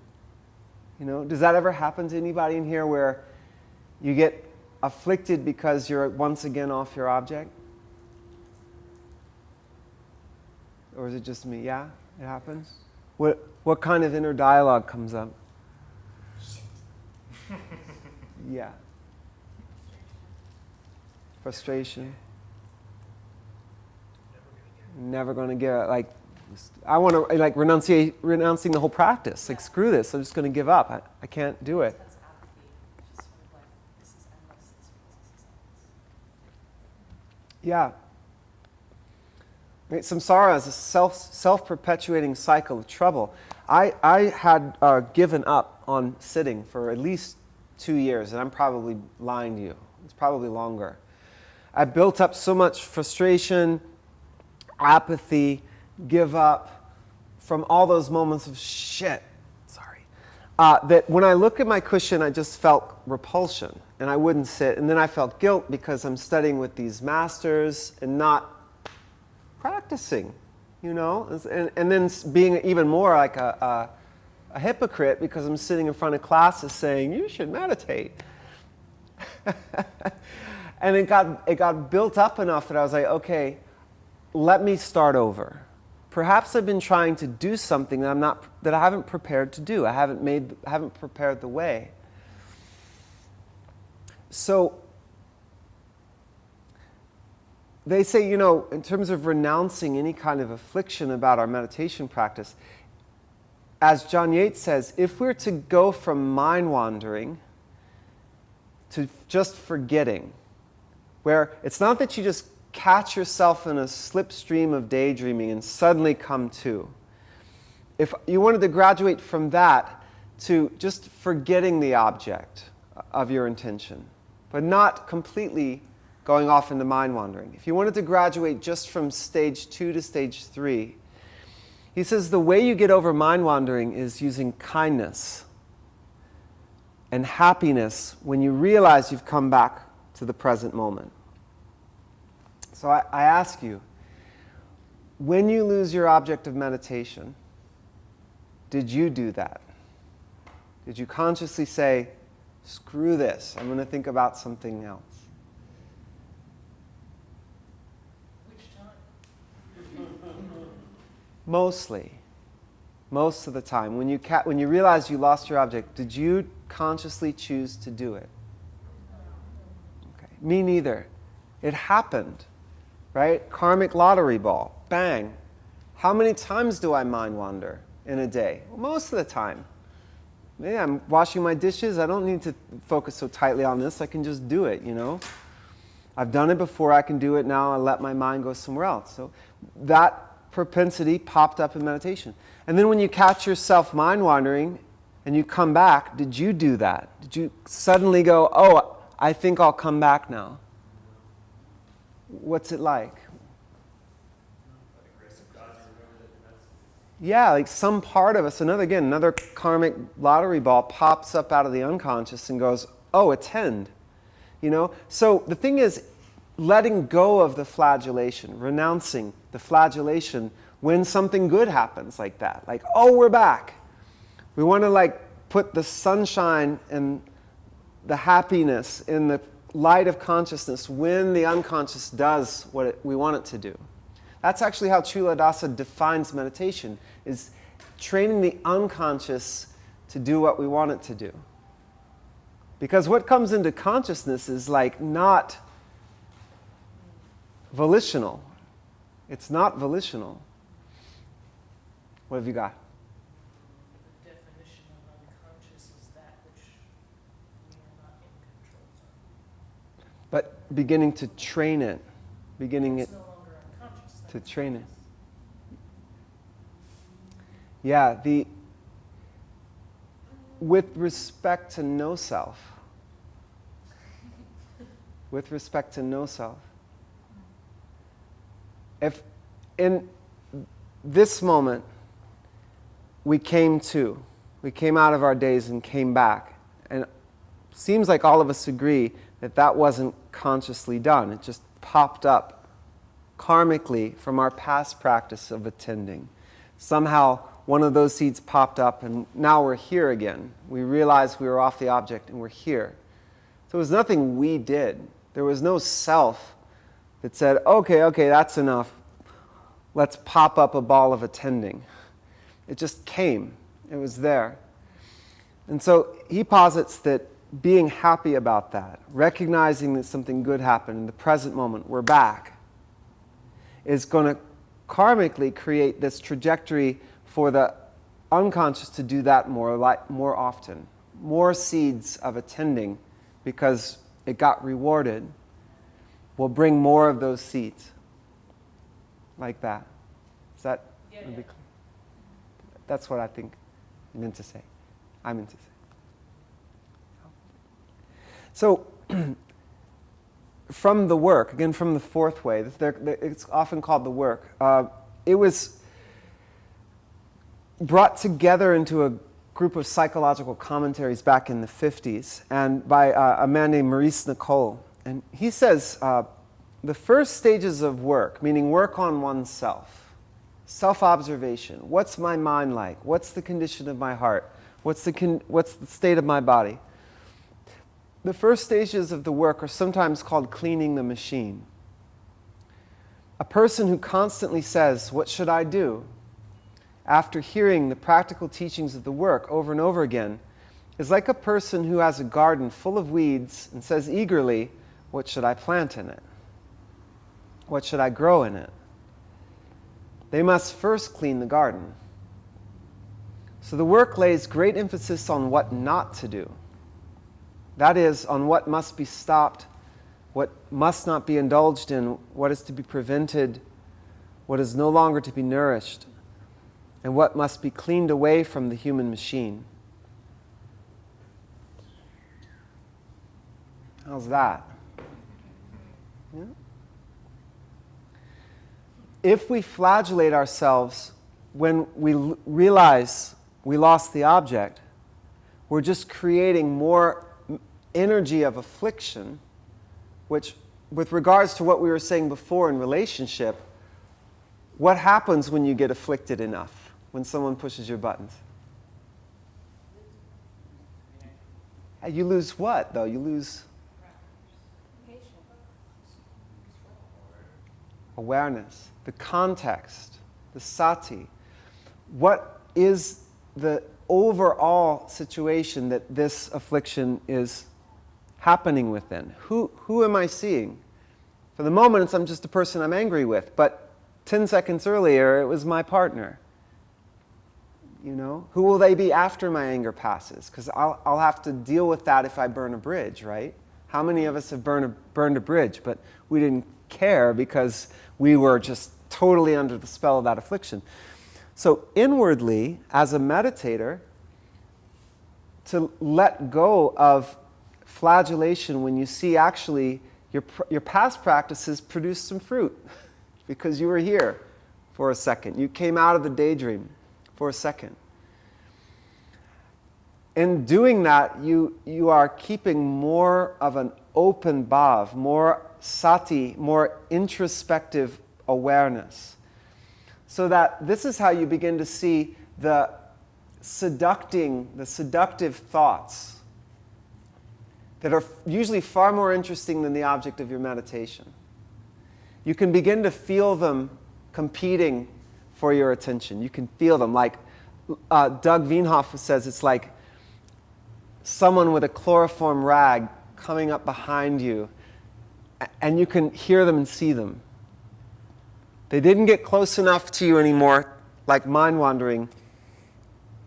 S2: You know, does that ever happen to anybody in here where you get afflicted because you're once again off your object? Or is it just me? Yeah, it happens. What kind of inner dialogue comes up? Yeah. Frustration. Never going to give it. Like, I want to like renouncing the whole practice. Like, screw this. I'm just going to give up. I can't do it.
S1: That's apathy. Just sort of like, this is endless. This is endless.
S2: Yeah. Right, samsara is a self-perpetuating cycle of trouble. I had given up on sitting for at least 2 years, and I'm probably lying to you. It's probably longer. I built up so much frustration, apathy, give up from all those moments of shit, that when I look at my cushion, I just felt repulsion, and I wouldn't sit. And then I felt guilt because I'm studying with these masters and not practicing, you know, and then being even more like a hypocrite because I'm sitting in front of classes saying, you should meditate. And it got built up enough that I was like, okay, let me start over. Perhaps I've been trying to do something that I haven't prepared to do. I haven't prepared the way. So they say, in terms of renouncing any kind of affliction about our meditation practice, as John Yates says, if we're to go from mind wandering to just forgetting, where it's not that you just catch yourself in a slipstream of daydreaming and suddenly come to. If you wanted to graduate from that to just forgetting the object of your intention, but not completely going off into mind wandering. If you wanted to graduate just from stage 2 to stage 3, he says the way you get over mind wandering is using kindness and happiness when you realize you've come back to the present moment. So I ask you, when you lose your object of meditation, did you do that? Did you consciously say, screw this, I'm going to think about something else?
S4: Which time?
S2: Mostly. Most of the time. When you realize you lost your object, did you consciously choose to do it? Okay. Me neither. It happened. Right? Karmic lottery ball. Bang. How many times do I mind wander in a day? Well, most of the time. Yeah, I'm washing my dishes. I don't need to focus so tightly on this. I can just do it, I've done it before. I can do it now. I let my mind go somewhere else. So that propensity popped up in meditation. And then when you catch yourself mind wandering and you come back, did you do that? Did you suddenly go, oh, I think I'll come back now? What's it like? Yeah, like some part of us, another karmic lottery ball pops up out of the unconscious and goes, oh, attend. So the thing is, letting go of the flagellation, renouncing the flagellation when something good happens like that. Like, oh, we're back. We want to put the sunshine and the happiness in the light of consciousness when the unconscious does what we want it to do. That's actually how Chula Dasa defines meditation, is training the unconscious to do what we want it to do. Because what comes into consciousness is not volitional. It's not volitional. What have you got?
S4: The definition of unconscious is that which we are not in control of.
S2: But beginning to train it,
S4: It's no longer unconscious.
S2: to train it. Yeah, with respect to no self. With respect to no self. If in this moment we came out of our days and came back, and it seems like all of us agree that wasn't consciously done. It just popped up karmically from our past practice of attending. Somehow one of those seeds popped up and now we're here again. We realized we were off the object and we're here. So it was nothing we did. There was no self that said, okay, that's enough. Let's pop up a ball of attending. It just came. It was there. And so he posits that being happy about that, recognizing that something good happened in the present moment, we're back, is going to karmically create this trajectory for the unconscious to do that more often. More seeds of attending, because it got rewarded, will bring more of those seeds. Like that. Is that?
S4: Yeah.
S2: That's what I think I meant to say. I meant to say. So, from the work, again from the fourth way, it's often called the work, it was brought together into a group of psychological commentaries back in the 50s, and by a man named Maurice Nicoll. And he says the first stages of work, meaning work on oneself, self-observation, what's my mind like? What's the condition of my heart? What's the state of my body? the first stages of the work are sometimes called cleaning the machine. A person who constantly says, "What should I do?" after hearing the practical teachings of the work over and over again, is like a person who has a garden full of weeds and says eagerly, "What should I plant in it? What should I grow in it?" They must first clean the garden. So the work lays great emphasis on what not to do. That is, on what must be stopped, what must not be indulged in, what is to be prevented, what is no longer to be nourished, and what must be cleaned away from the human machine. How's that? Yeah? If we flagellate ourselves when we realize we lost the object, we're just creating more energy of affliction, which, with regards to what we were saying before in relationship, what happens when you get afflicted enough, when someone pushes your buttons? You lose what, though? You lose awareness, the context, the sati. What is the overall situation that this affliction is happening within? Who am I seeing? For the moment, I'm just a person I'm angry with, but 10 seconds earlier, it was my partner. You know, who will they be after my anger passes? Because I'll have to deal with that if I burn a bridge, right? How many of us have burned a bridge, but we didn't care because we were just totally under the spell of that affliction. So inwardly, as a meditator, to let go of flagellation when you see actually your past practices produce some fruit because you were here for a second. You came out of the daydream for a second. In doing that, you are keeping more of an open bhav, more sati, more introspective awareness. So that this is how you begin to see the seductive thoughts that are usually far more interesting than the object of your meditation. You can begin to feel them competing for your attention. You can feel them. Like Doug Wienhoff says, it's like someone with a chloroform rag coming up behind you, and you can hear them and see them. They didn't get close enough to you anymore, like mind wandering,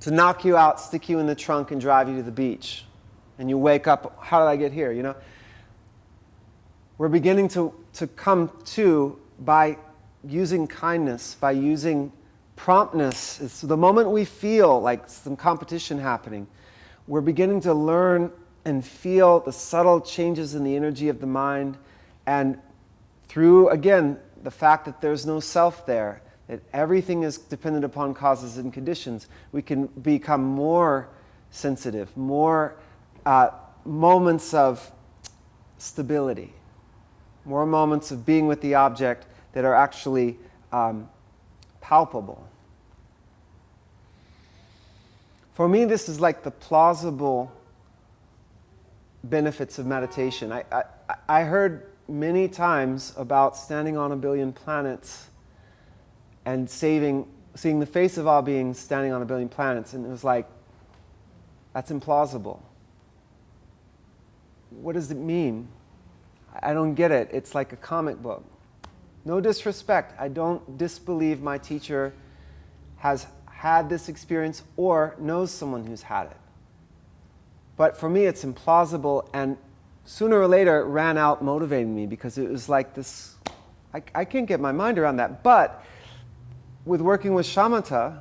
S2: to knock you out, stick you in the trunk, and drive you to the beach. And you wake up, how did I get here? You know, we're beginning to come to by using kindness, by using promptness. It's the moment we feel like some competition happening, we're beginning to learn and feel the subtle changes in the energy of the mind, and through, again, the fact that there's no self there, that everything is dependent upon causes and conditions, we can become more sensitive, more moments of stability, more moments of being with the object that are actually palpable. For me, this is like the plausible benefits of meditation. I heard many times about standing on a billion planets and seeing the face of all beings standing on a billion planets, and it was like, that's implausible. What does it mean? I don't get it. It's like a comic book. No disrespect. I don't disbelieve my teacher has had this experience or knows someone who's had it. But for me, it's implausible, and sooner or later it ran out motivating me because it was like this, I can't get my mind around that. But with working with shamatha,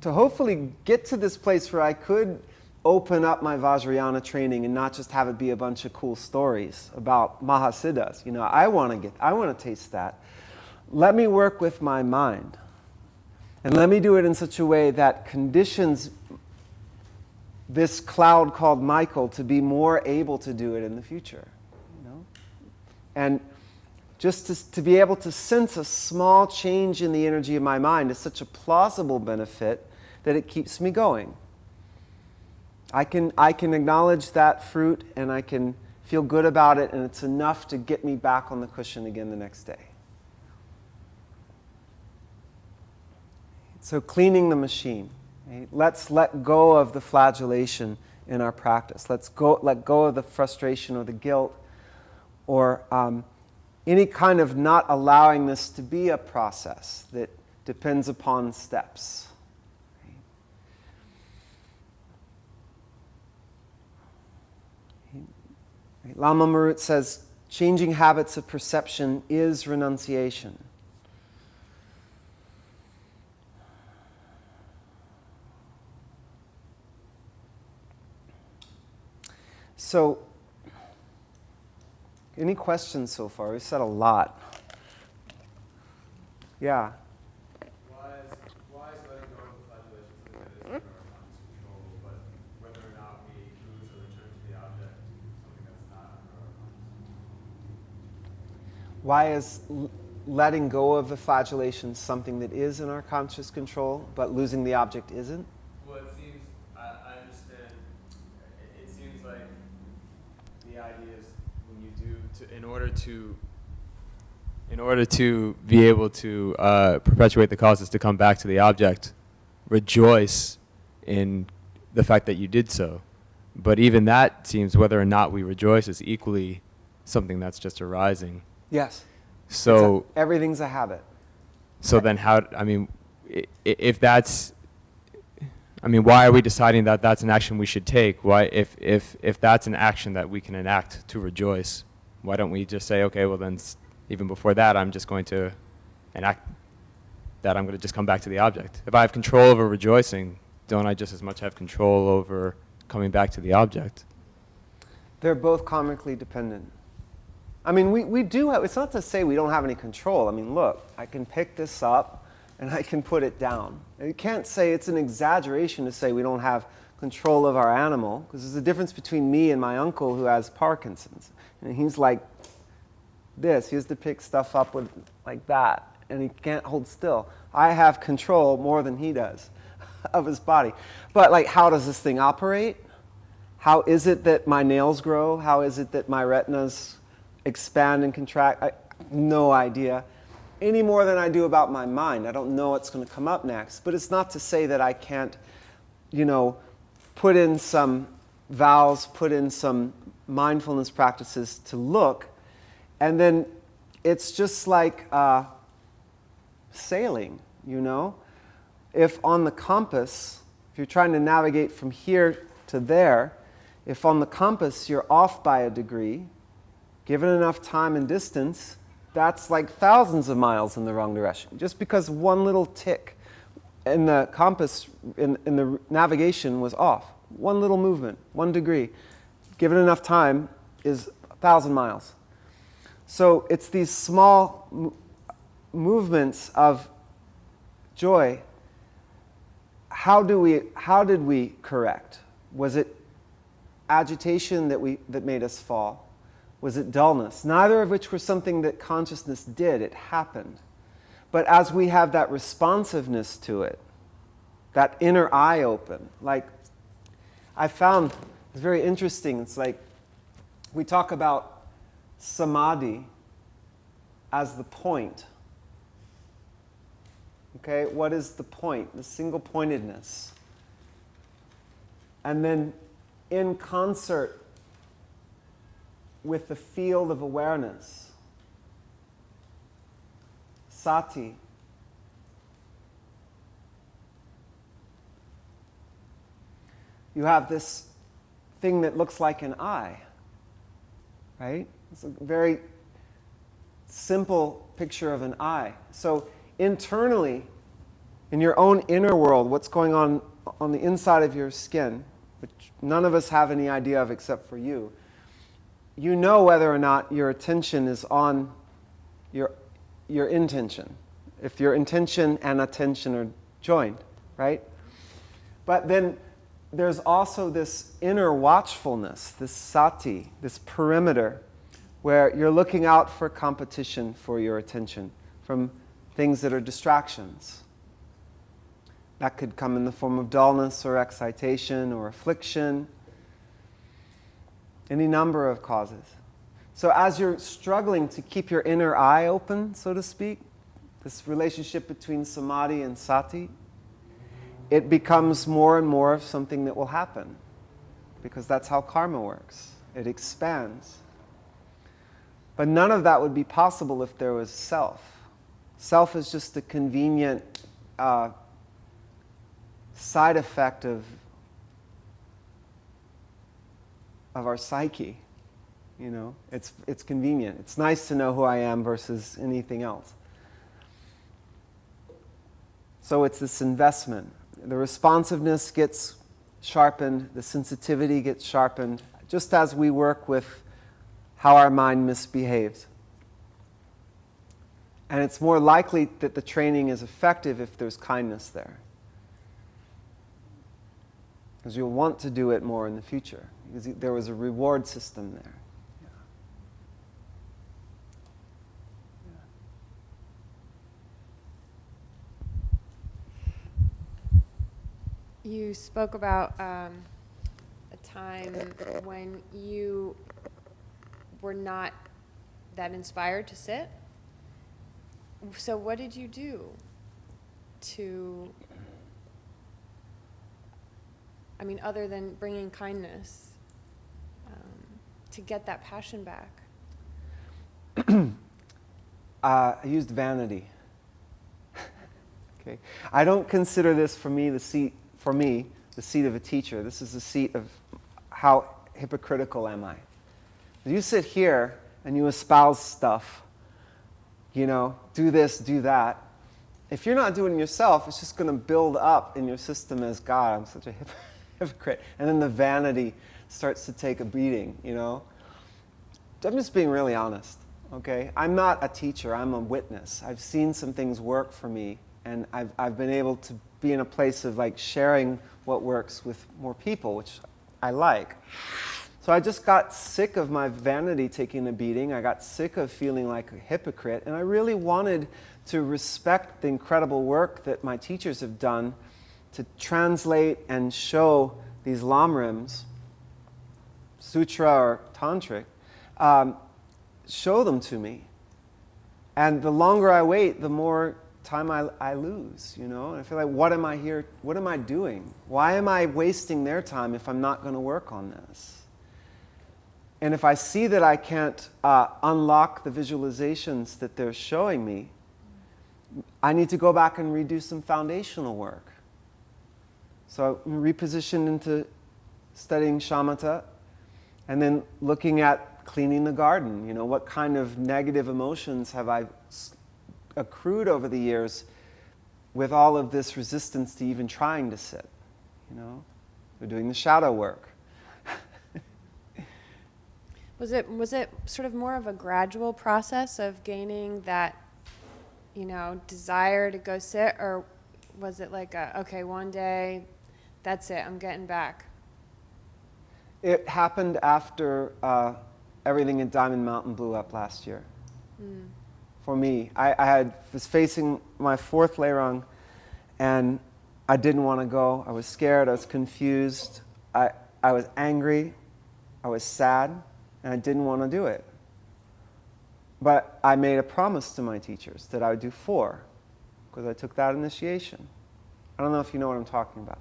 S2: to hopefully get to this place where I could open up my Vajrayana training and not just have it be a bunch of cool stories about Mahasiddhas. You know, I want to taste that. Let me work with my mind. And let me do it in such a way that conditions this cloud called Michael to be more able to do it in the future. You know? And just to be able to sense a small change in the energy of my mind is such a plausible benefit that it keeps me going. I can acknowledge that fruit and I can feel good about it, and it's enough to get me back on the cushion again the next day. So cleaning the machine. Right? Let's let go of the flagellation in our practice. Let go of the frustration or the guilt or any kind of not allowing this to be a process that depends upon steps. Right? Lama Marut says, changing habits of perception is renunciation. So, any questions so far? We've said a lot. Yeah.
S3: Why is letting go of the flagellation something that is under our conscious control, but whether or not we lose or return to the object, something that's not under our conscious control?
S2: Why is letting go of the flagellation something that is in our conscious control, but losing the object isn't?
S3: Well, it seems, I understand, it seems like the idea is when you do, in order to be able to perpetuate the causes to come back to the object, rejoice in the fact that you did so. But even that seems, whether or not we rejoice, is equally something that's just arising.
S2: Yes.
S3: So
S2: everything's a habit.
S3: So then how, I mean, if that's, I mean, why are we deciding that that's an action we should take? Why, if that's an action that we can enact to rejoice, why don't we just say, okay, well then, even before that, I'm just going to enact that I'm going to just come back to the object. If I have control over rejoicing, don't I just as much have control over coming back to the object?
S2: They're both karmically dependent. I mean, we do have, it's not to say we don't have any control. I mean, look, I can pick this up and I can put it down. And you can't say it's an exaggeration to say we don't have control of our animal, because there's a difference between me and my uncle who has Parkinson's. And he's like this. He has to pick stuff up with like that, and he can't hold still. I have control more than he does of his body. But like, how does this thing operate? How is it that my nails grow? How is it that my retinas expand and contract? No idea. Any more than I do about my mind. I don't know what's going to come up next. But it's not to say that I can't, you know, put in some vows, put in some mindfulness practices to look. And then it's just like sailing, you know? If on the compass, if you're trying to navigate from here to there, if on the compass you're off by a degree, given enough time and distance, that's like thousands of miles in the wrong direction. Just because one little tick in the compass, in the navigation was off. One little movement, 1 degree, given enough time, is 1,000 miles. So it's these small movements of joy. How did we correct? Was it agitation that made us fall? Was it dullness? Neither of which were something that consciousness did. It happened. But as we have that responsiveness to it, that inner eye open, like I found it's very interesting. It's like we talk about samadhi as the point. Okay, what is the point? The single pointedness. And then in concert with the field of awareness, sati, you have this thing that looks like an eye, right? It's a very simple picture of an eye. So internally, in your own inner world, what's going on the inside of your skin, which none of us have any idea of except for you, you know whether or not your attention is on your intention. If your intention and attention are joined, right? But then there's also this inner watchfulness, this sati, this perimeter, where you're looking out for competition for your attention from things that are distractions. That could come in the form of dullness or excitation or affliction. Any number of causes. So as you're struggling to keep your inner eye open, so to speak, this relationship between samadhi and sati, it becomes more and more of something that will happen. Because that's how karma works. It expands. But none of that would be possible if there was self. Self is just a convenient side effect of our psyche. You know, it's convenient. It's nice to know who I am versus anything else. So it's this investment. The responsiveness gets sharpened, the sensitivity gets sharpened, just as we work with how our mind misbehaves. And it's more likely that the training is effective if there's kindness there. Because you'll want to do it more in the future. Because there was a reward system there.
S5: You spoke about a time when you were not that inspired to sit. So what did you do to, I mean, other than bringing kindness, to get that passion back?
S2: I used vanity. Okay. I don't consider this for me the seat of a teacher. This is the seat of how hypocritical am I. You sit here and you espouse stuff, you know, do this, do that. If you're not doing it yourself, it's just going to build up in your system as God. I'm such a hypocrite. And then the vanity starts to take a beating, you know. I'm just being really honest, okay? I'm not a teacher. I'm a witness. I've seen some things work for me, and I've been able to be in a place of like sharing what works with more people, which I like. So I just got sick of my vanity taking a beating. I got sick of feeling like a hypocrite, and I really wanted to respect the incredible work that my teachers have done to translate and show these lamrims, sutra or tantric, show them to me. And the longer I wait, the more time I lose, you know? And I feel like, what am I here, what am I doing? Why am I wasting their time if I'm not going to work on this? And if I see that I can't unlock the visualizations that they're showing me, I need to go back and redo some foundational work. So I repositioned into studying shamatha, and then looking at cleaning the garden. You know, what kind of negative emotions have I accrued over the years with all of this resistance to even trying to sit? You know, we're doing the shadow work.
S5: Was it sort of more of a gradual process of gaining that, you know, desire to go sit, or was it like okay, one day, that's it, I'm getting back?
S2: It happened after everything in Diamond Mountain blew up last year. For me, I was facing my fourth Leirang, and I didn't want to go. I was scared. I was confused. I was angry. I was sad, and I didn't want to do it. But I made a promise to my teachers that I would do 4, because I took that initiation. I don't know if you know what I'm talking about.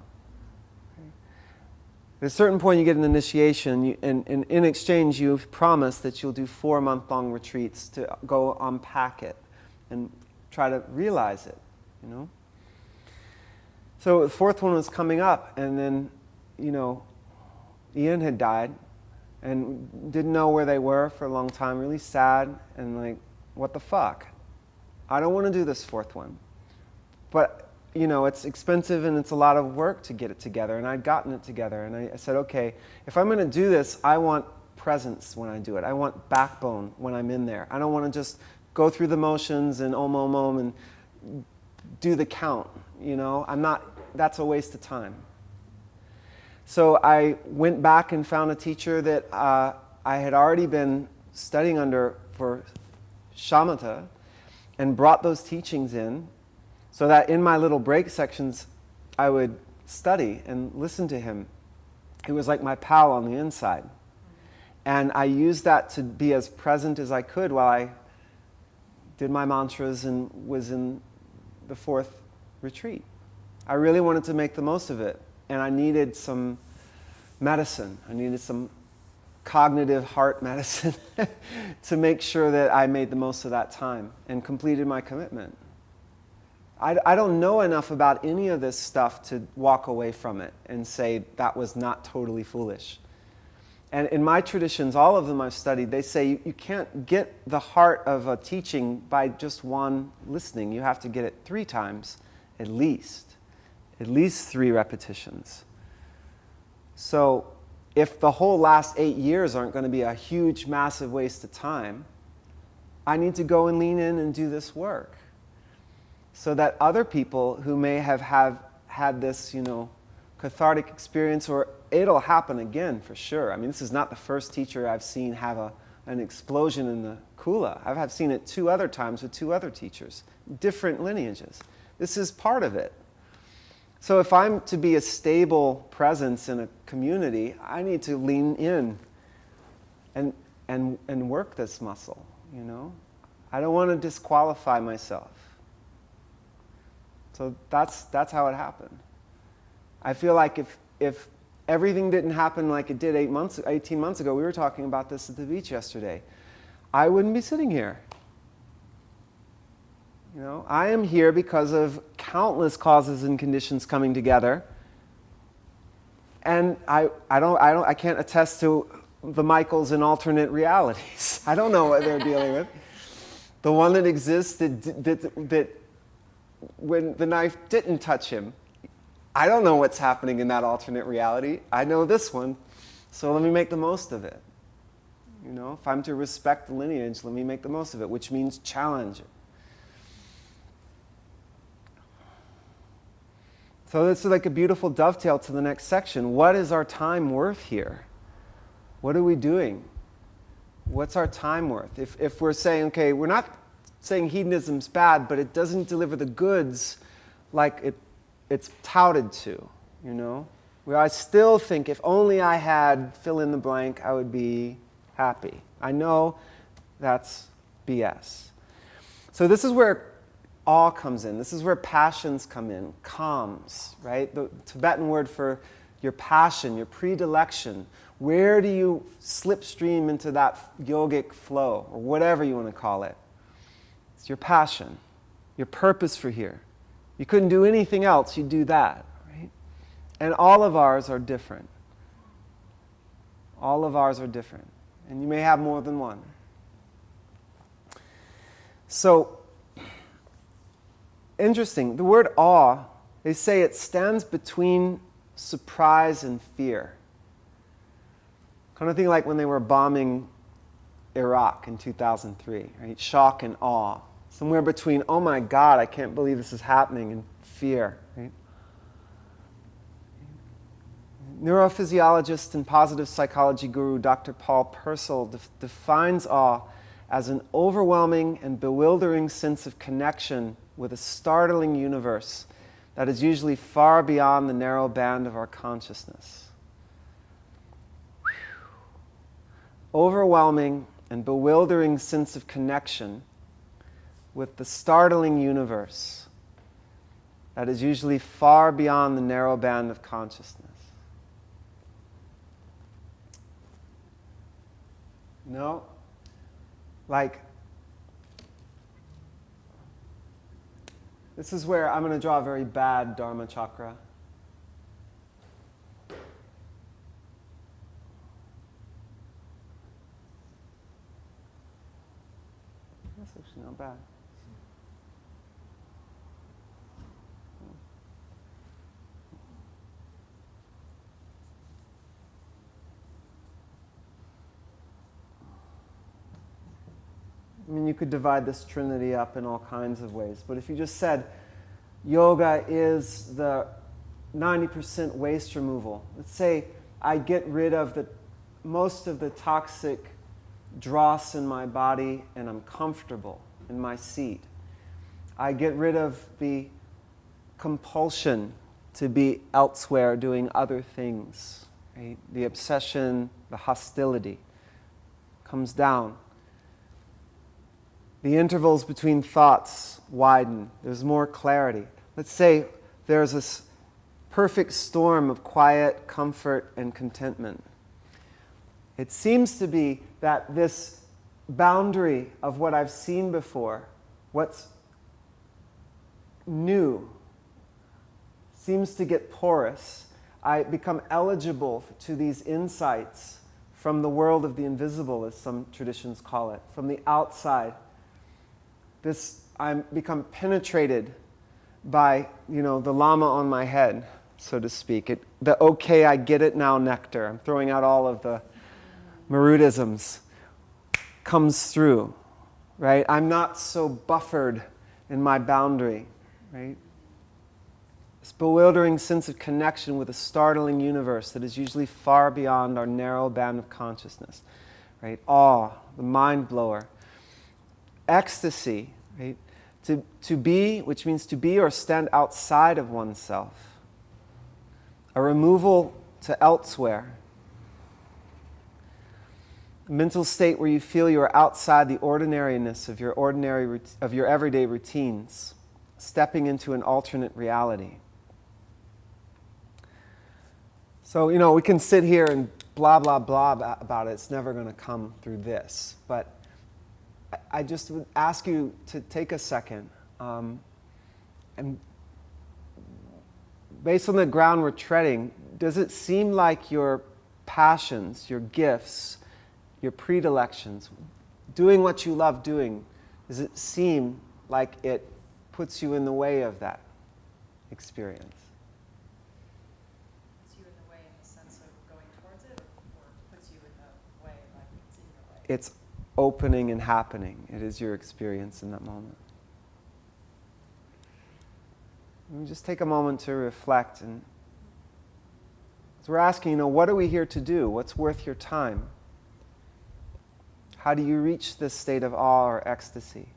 S2: At a certain point, you get an initiation, and in exchange, you promise that you'll do 4 month-long retreats to go unpack it and try to realize it, you know? So the 4th one was coming up, and then, you know, Ian had died, and didn't know where they were for a long time, really sad, and like, what the fuck? I don't want to do this 4th one. But you know, it's expensive and it's a lot of work to get it together, and I'd gotten it together, and I said, okay, if I'm going to do this, I want presence when I do it. I want backbone when I'm in there. I don't want to just go through the motions and om, and do the count, you know? That's a waste of time. So I went back and found a teacher that I had already been studying under for shamatha, and brought those teachings in, so that in my little break sections study and listen to him. He was like my pal on the inside. And I used that to be as present as I could while I did my mantras and was in the fourth retreat. I really wanted to make the most of it. And I needed some medicine. I needed some cognitive heart medicine to make sure that I made the most of that time and completed my commitment. I don't know enough about any of this stuff to walk away from it and say that was not totally foolish. And in my traditions, all of them I've studied, they say you can't get the heart of a teaching by just one listening. You have to get it 3 times at least 3 repetitions. So if the whole last 8 years aren't going to be a huge, massive waste of time, I need to go and lean in and do this work so that other people who may have had this, cathartic experience, or it'll happen again for sure. I mean, this is not the first teacher I've seen have an explosion in the kula. I've seen it 2 other times with 2 other teachers, different lineages. This is part of it. So if I'm to be a stable presence in a community, I need to lean in and work this muscle, I don't want to disqualify myself. So that's how it happened. I feel like if everything didn't happen like it did 18 months ago, we were talking about this at the beach yesterday, I wouldn't be sitting here. I am here because of countless causes and conditions coming together. And I can't attest to the Michaels in alternate realities. I don't know what they're dealing with. The one that exists that when the knife didn't touch him, I don't know what's happening in that alternate reality. I know this one, so let me make the most of it. If I'm to respect the lineage, let me make the most of it, which means challenge it. So this is like a beautiful dovetail to the next section. What is our time worth here? What are we doing? What's our time worth? If we're saying, okay, we're not saying hedonism's bad, but it doesn't deliver the goods like it's touted to, Where I still think if only I had fill in the blank, I would be happy. I know that's BS. So this is where awe comes in. This is where passions come in, calms, right? The Tibetan word for your passion, your predilection. Where do you slipstream into that yogic flow, or whatever you want to call it? It's your passion, your purpose for here. You couldn't do anything else, you'd do that, right? And all of ours are different. All of ours are different. And you may have more than one. So, interesting, the word awe, they say it stands between surprise and fear. Kind of thing like when they were bombing Iraq in 2003, right? Shock and awe. Somewhere between, oh my God, I can't believe this is happening, and fear, right? Neurophysiologist and positive psychology guru Dr. Paul Purcell defines awe as an overwhelming and bewildering sense of connection with a startling universe that is usually far beyond the narrow band of our consciousness. Overwhelming and bewildering sense of connection with the startling universe that is usually far beyond the narrow band of consciousness. This is where I'm going to draw a very bad Dharma chakra. That's actually not bad. I mean, you could divide this trinity up in all kinds of ways, but if you just said yoga is the 90% waste removal, let's say I get rid of most of the toxic dross in my body and I'm comfortable in my seat. I get rid of the compulsion to be elsewhere doing other things. Right? The obsession, the hostility comes down. The intervals between thoughts widen. There's more clarity. Let's say there's this perfect storm of quiet, comfort, and contentment. It seems to be that this boundary of what I've seen before, what's new, seems to get porous. I become eligible to these insights from the world of the invisible, as some traditions call it, from the outside. I become penetrated by, the llama on my head, so to speak. The okay, I get it now nectar. I'm throwing out all of the Marudisms. Comes through, right? I'm not so buffered in my boundary, right? This bewildering sense of connection with a startling universe that is usually far beyond our narrow band of consciousness, right? Awe, the mind blower. Ecstasy, right? To be, which means to be or stand outside of oneself. A removal to elsewhere. A mental state where you feel you are outside the ordinariness of your everyday routines, stepping into an alternate reality. So, we can sit here and blah, blah, blah about it. It's never going to come through this. But I just would ask you to take a second and based on the ground we're treading, does it seem like your passions, your gifts, your predilections, doing what you love doing, does it seem like it puts you in the way of that experience?
S1: Puts you in the way in the sense of going towards it, or puts you in the way like it's in your way?
S2: It's opening and happening. It is your experience in that moment. And just take a moment to reflect. And so we're asking, what are we here to do? What's worth your time? How do you reach this state of awe or ecstasy?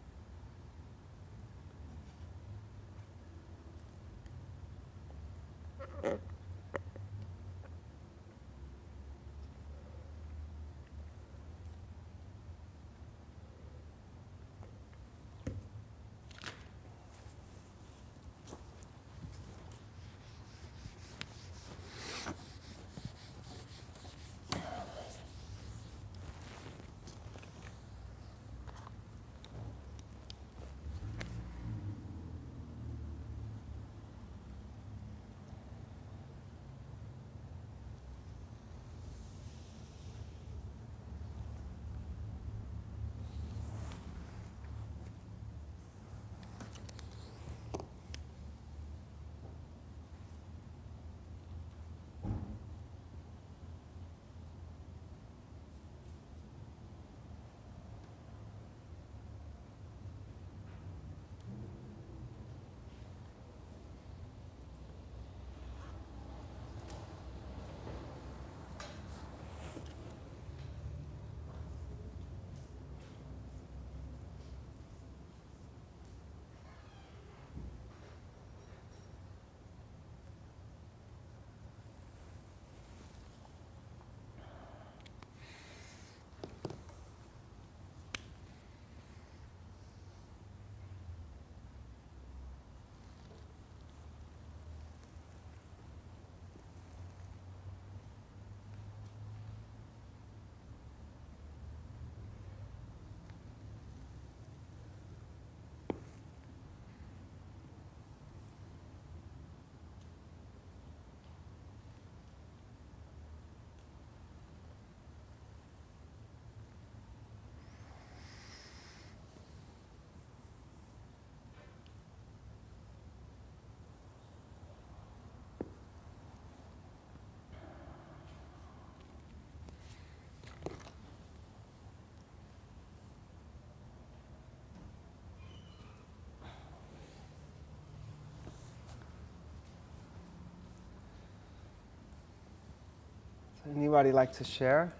S2: Anybody like to share?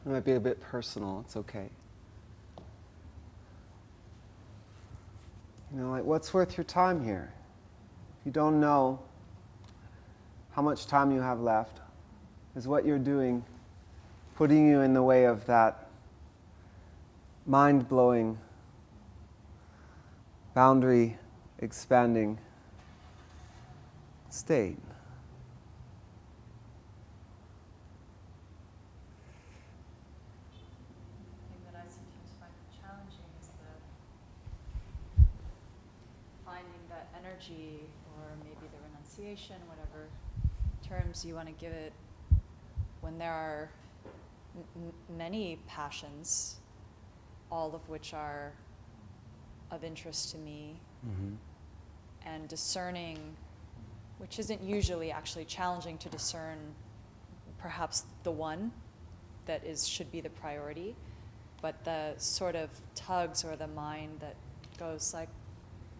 S2: It might be a bit personal. It's okay. Like, what's worth your time here? You don't know how much time you have left. Is what you're doing putting you in the way of that mind-blowing, boundary expanding state?
S1: Thing that I sometimes find challenging is the finding that energy, or maybe the renunciation, whatever terms you want to give it, when there are many passions, all of which are of interest to me, and discerning, which isn't usually actually challenging to discern, perhaps the one that should be the priority, but the sort of tugs or the mind that goes like,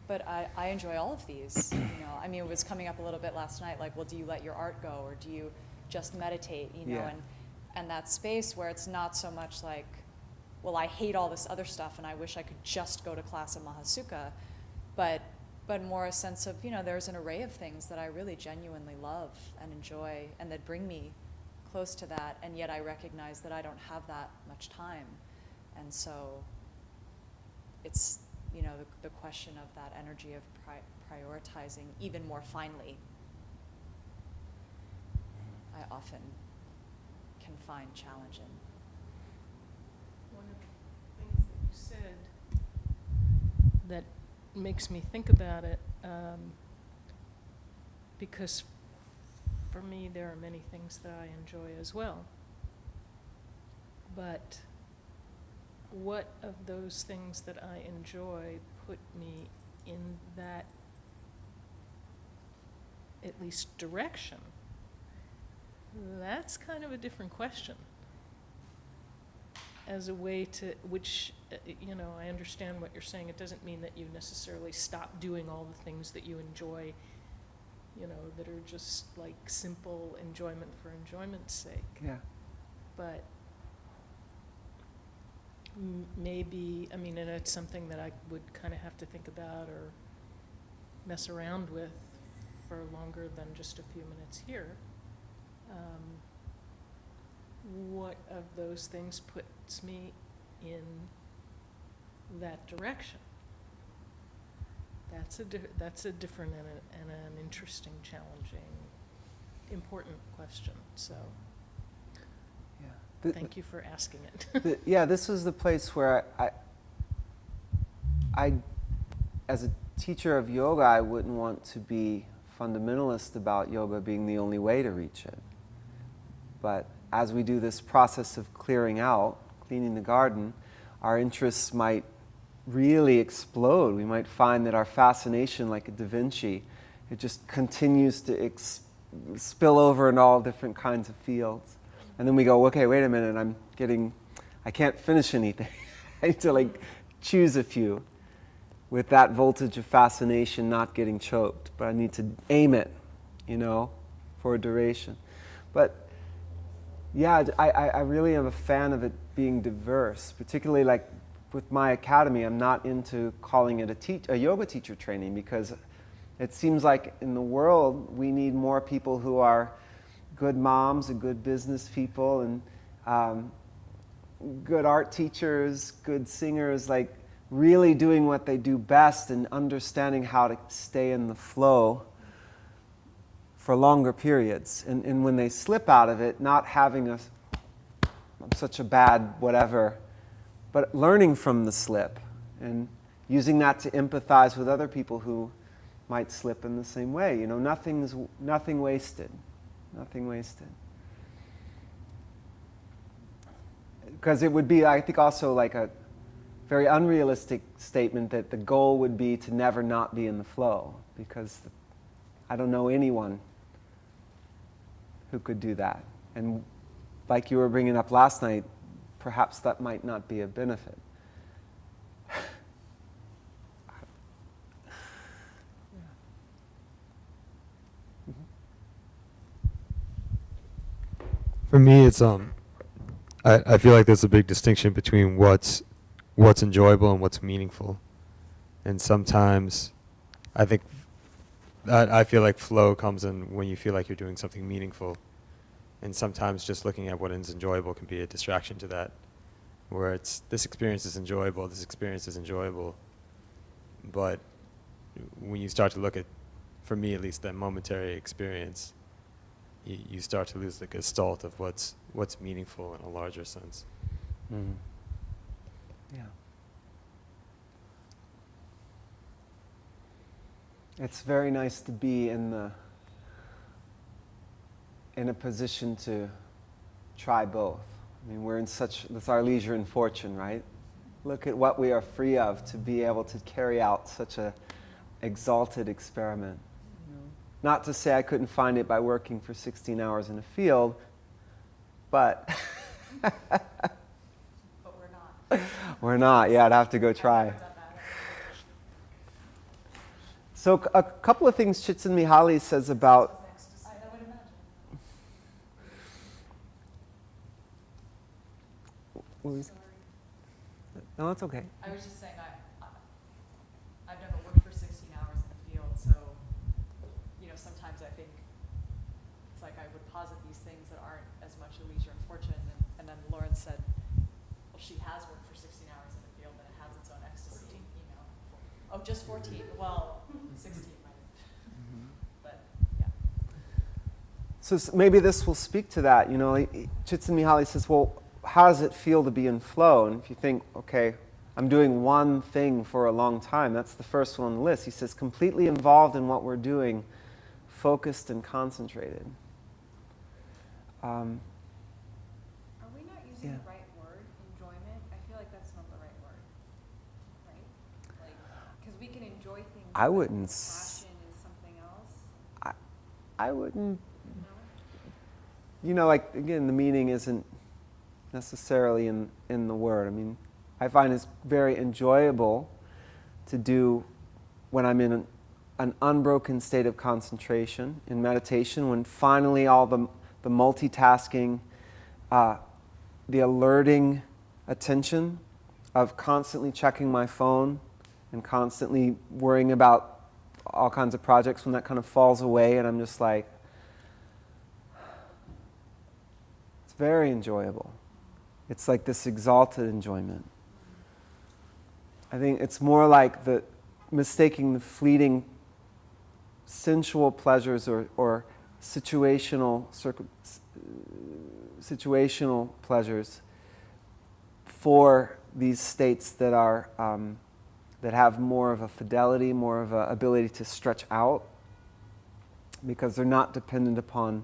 S1: but I enjoy all of these. You know, I mean, it was coming up a little bit last night, like, well, do you let your art go, or do you just meditate? You know,
S2: Yeah.
S1: and that space where it's not so much like, well, I hate all this other stuff, and I wish I could just go to class at Mahasukha, but more a sense of, you know, there's an array of things that I really genuinely love and enjoy, and that bring me close to that, and yet I recognize that I don't have that much time. And so it's, you know, the question of that energy of prioritizing even more finely, I often can find challenging.
S4: One of the things that you said that makes me think about it, because for me there are many things that I enjoy as well. But what of those things that I enjoy put me in that, at least, direction? That's kind of a different question. As a way to, which, you know, I understand what you're saying. It doesn't mean that you necessarily stop doing all the things that you enjoy, you know, that are just like simple enjoyment for enjoyment's sake.
S2: Yeah.
S4: But maybe, I mean, and it's something that I would kind of have to think about or mess around with for longer than just a few minutes here. What of those things puts me in that direction? That's a different and an interesting, challenging, important question. So
S2: Yeah.
S4: thank you for asking it.
S2: Yeah, this was the place where I, as a teacher of yoga, I wouldn't want to be fundamentalist about yoga being the only way to reach it. But as we do this process of clearing out, cleaning the garden, our interests might really explode. We might find that our fascination, like a Da Vinci, it just continues to spill over in all different kinds of fields. And then we go, okay, wait a minute, I can't finish anything. I need to like choose a few with that voltage of fascination not getting choked. But I need to aim it, you know, for a duration. But yeah, I really am a fan of it being diverse, particularly like with my academy. I'm not into calling it a yoga teacher training, because it seems like in the world we need more people who are good moms and good business people and good art teachers, good singers, like really doing what they do best and understanding how to stay in the flow for longer periods. And when they slip out of it, not having I'm such a bad whatever, but learning from the slip and using that to empathize with other people who might slip in the same way. You know, nothing wasted. Nothing wasted. Because it would be, I think, also like a very unrealistic statement that the goal would be to never not be in the flow, because I don't know anyone who could do that. And like you were bringing up last night, perhaps that might not be a benefit.
S3: For me, it's I feel like there's a big distinction between what's enjoyable and what's meaningful, and sometimes I think I feel like flow comes in when you feel like you're doing something meaningful. And sometimes just looking at what is enjoyable can be a distraction to that. Where it's, this experience is enjoyable, this experience is enjoyable. But when you start to look at, for me at least, that momentary experience, you start to lose the gestalt of what's meaningful in a larger sense.
S2: Mm. Yeah. It's very nice to be in a position to try both. I mean, we're in that's our leisure and fortune, right? Look at what we are free of to be able to carry out such a exalted experiment. Not to say I couldn't find it by working for 16 hours in a field, but
S1: But we're not.
S2: we're not. Yeah, I'd have to go try. So a couple of things Csikszentmihalyi says about.
S1: I would imagine.
S2: No, it's okay.
S1: I was just saying, I've never worked for 16 hours in a field, so, you know, sometimes I think it's like I would posit these things that aren't as much a leisure and fortune, and then Lauren said, well, she has worked for 16 hours in a field, and it has its own ecstasy, you know. Oh, just 14, well, 16 might, but, yeah.
S2: So maybe this will speak to that. You know, Csikszentmihalyi says, well, how does it feel to be in flow? And if you think, okay, I'm doing one thing for a long time, that's the first one on the list. He says, completely involved in what we're doing, focused and concentrated.
S5: Are we not using
S2: Yeah.
S5: the right word, enjoyment? I feel like that's not the right word, right? Like, because we can enjoy things.
S2: I
S5: but
S2: wouldn't
S5: passion is something else.
S2: I wouldn't,
S5: No?
S2: you know, like, again, the meaning isn't necessarily in the word. I mean, I find it's very enjoyable to do when I'm in an unbroken state of concentration in meditation, when finally all the multitasking, the alerting attention of constantly checking my phone and constantly worrying about all kinds of projects, when that kind of falls away and I'm just like, it's very enjoyable. It's like this exalted enjoyment. I think it's more like mistaking the fleeting sensual pleasures or situational pleasures for these states that are that have more of a fidelity, more of an ability to stretch out, because they're not dependent upon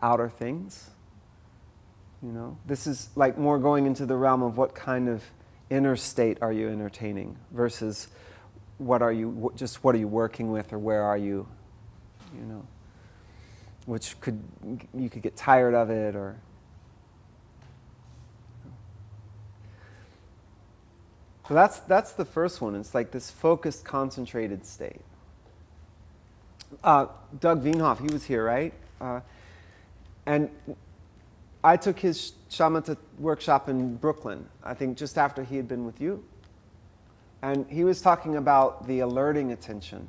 S2: outer things. You know, this is like more going into the realm of what kind of inner state are you entertaining versus what are you working with, or where are you, you know, which you could get tired of it, or so that's the first one. It's like this focused, concentrated state. Doug Wienhoff, he was here, right? And I took his shamatha workshop in Brooklyn, I think just after he had been with you. And he was talking about the alerting attention,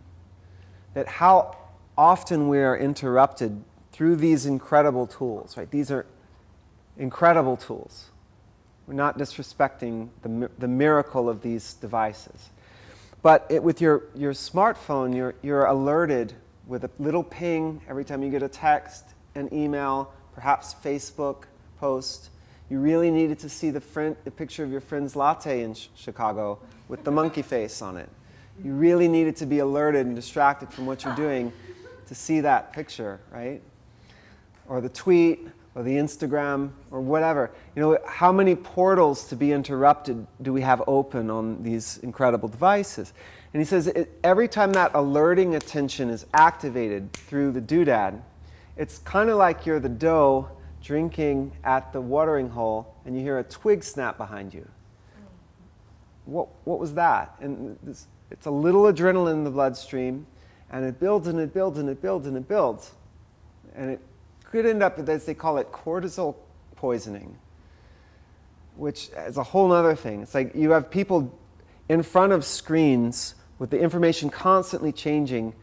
S2: that how often we are interrupted through these incredible tools, right? These are incredible tools. We're not disrespecting the miracle of these devices. But with your smartphone, you're alerted with a little ping every time you get a text, an email, perhaps Facebook post. You really needed to see the picture of your friend's latte in Chicago with the monkey face on it. You really needed to be alerted and distracted from what you're doing to see that picture, right? Or the tweet, or the Instagram, or whatever. You know, how many portals to be interrupted do we have open on these incredible devices? And he says every time that alerting attention is activated through the doodad, it's kind of like you're the doe drinking at the watering hole and you hear a twig snap behind you. What was that? And it's a little adrenaline in the bloodstream, and it builds and it builds and it builds and it builds. And it could end up, as they call it, cortisol poisoning, which is a whole other thing. It's like you have people in front of screens with the information constantly changing,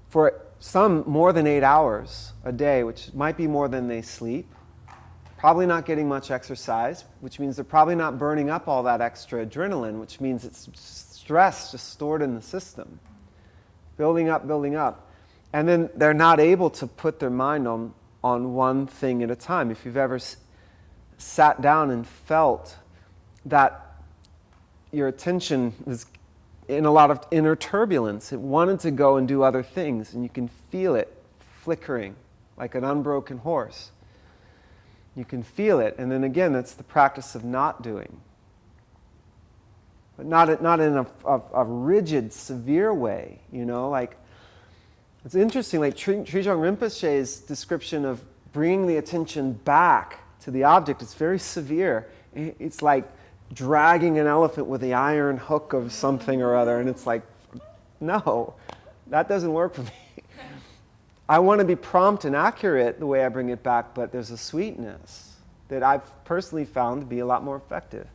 S2: for some more than 8 hours a day, which might be more than they sleep. Probably not getting much exercise, which means they're probably not burning up all that extra adrenaline, which means it's stress just stored in the system. Building up, building up. And then they're not able to put their mind on one thing at a time. If you've ever sat down and felt that your attention was in a lot of inner turbulence, it wanted to go and do other things, and you can feel it flickering like an unbroken horse. You can feel it, and then again, that's the practice of not doing. But not in a rigid, severe way, you know, like, it's interesting, like Trijang Rinpoche's description of bringing the attention back to the object is very severe. It's like dragging an elephant with the iron hook of something or other, and it's like, no, that doesn't work for me. I want to be prompt and accurate the way I bring it back, but there's a sweetness that I've personally found to be a lot more effective.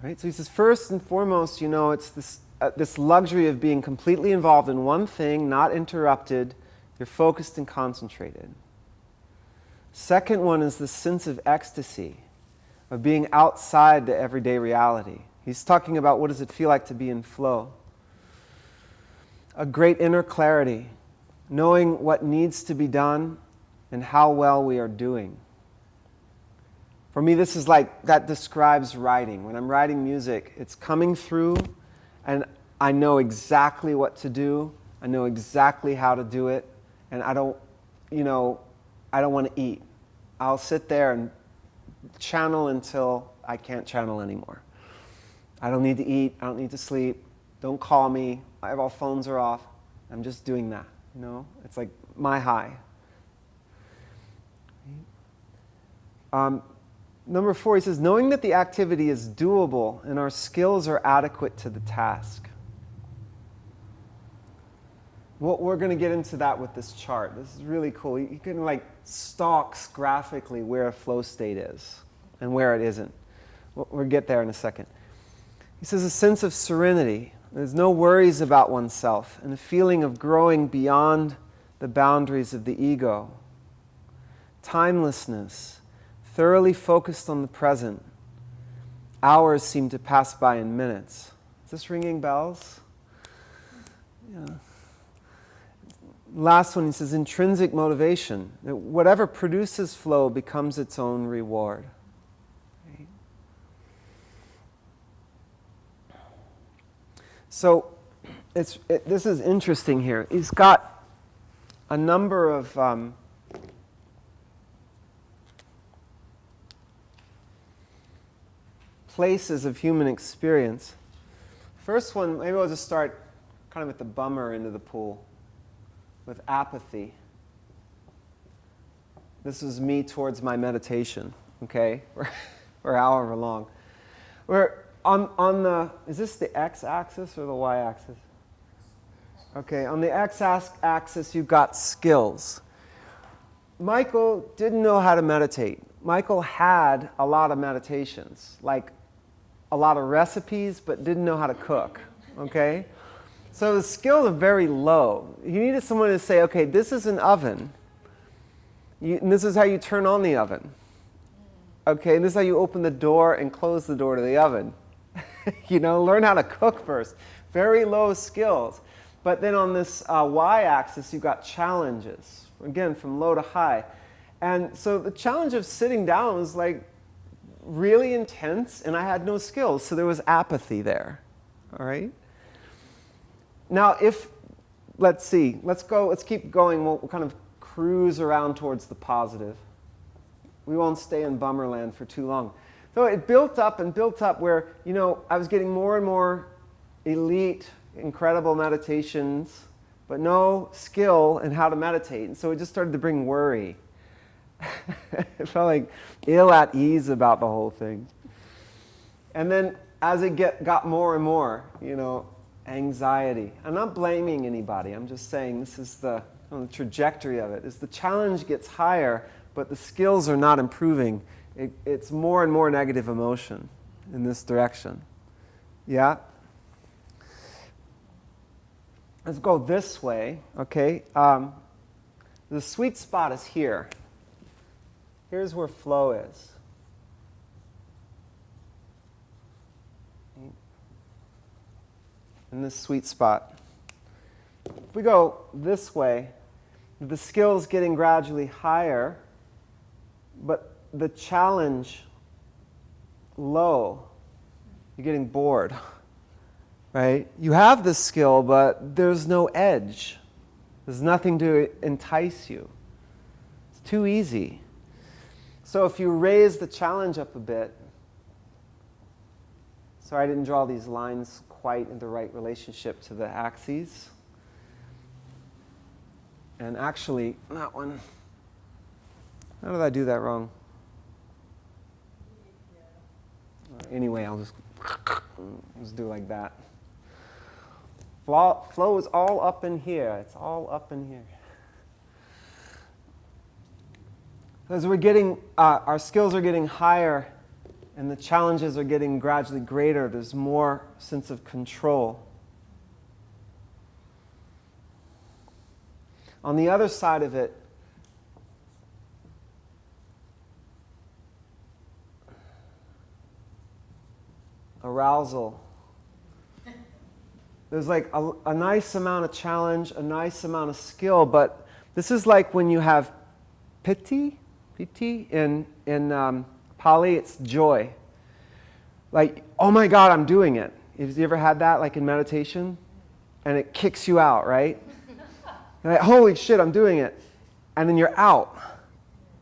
S2: Right? So he says, first and foremost, you know, it's this luxury of being completely involved in one thing, not interrupted. You're focused and concentrated. Second one is the sense of ecstasy, of being outside the everyday reality. He's talking about what does it feel like to be in flow. A great inner clarity, knowing what needs to be done and how well we are doing. For me, this is like, that describes writing. When I'm writing music, it's coming through and I know exactly what to do. I know exactly how to do it. And I don't want to eat. I'll sit there and channel until I can't channel anymore. I don't need to eat. I don't need to sleep. Don't call me. All phones are off. I'm just doing that. You know, it's like my high. Number 4, he says, knowing that the activity is doable and our skills are adequate to the task. Well, we're going to get into that with this chart. This is really cool. You can like stalks graphically where a flow state is and where it isn't. We'll get there in a second. He says a sense of serenity. There's no worries about oneself and a feeling of growing beyond the boundaries of the ego. Timelessness, thoroughly focused on the present. Hours seem to pass by in minutes. Is this ringing bells? Yeah. Last one, he says intrinsic motivation. That whatever produces flow becomes its own reward. Right? So this is interesting here. He's got a number of places of human experience. First one, maybe I'll just start kind of at the bummer end of the pool with apathy. This is me towards my meditation, okay, or however long. We're on the, is this the x-axis or the y-axis? Okay, on the x-axis you've got skills. Michael didn't know how to meditate. Michael had a lot of meditations, like a lot of recipes, but didn't know how to cook, okay? So the skills are very low. You needed someone to say, okay, this is an oven, and this is how you turn on the oven. Okay, and this is how you open the door and close the door to the oven. You know, learn how to cook first. Very low skills. But then on this y-axis, you've got challenges, again, from low to high. And so the challenge of sitting down was like really intense, and I had no skills, so there was apathy there. All right? Now, let's keep going. We'll kind of cruise around towards the positive. We won't stay in bummerland for too long. So it built up and built up where, you know, I was getting more and more elite, incredible meditations, but no skill in how to meditate. And so it just started to bring worry. It felt like ill at ease about the whole thing. And then as it got more and more, you know, anxiety. I'm not blaming anybody. I'm just saying this is the trajectory of it. As the challenge gets higher, but the skills are not improving, it's more and more negative emotion in this direction. Yeah? let's go this way, okay? The sweet spot is here. Here's where flow is. In this sweet spot. If we go this way, the skill's getting gradually higher, but the challenge low. You're getting bored, right? You have the skill, but there's no edge. There's nothing to entice you. It's too easy. So if you raise the challenge up a bit, sorry I didn't draw these lines quite in the right relationship to the axes. And actually, that one, how did I do that wrong? Anyway, I'll just do like that. Flow is all up in here. It's all up in here. As we're getting, our skills are getting higher and the challenges are getting gradually greater, there's more sense of control. On the other side of it, arousal. There's like a nice amount of challenge, a nice amount of skill, but this is like when you have piti in Pali, it's joy. Like, oh my God, I'm doing it. Have you ever had that, like in meditation? And it kicks you out, right? You're like, holy shit, I'm doing it. And then you're out.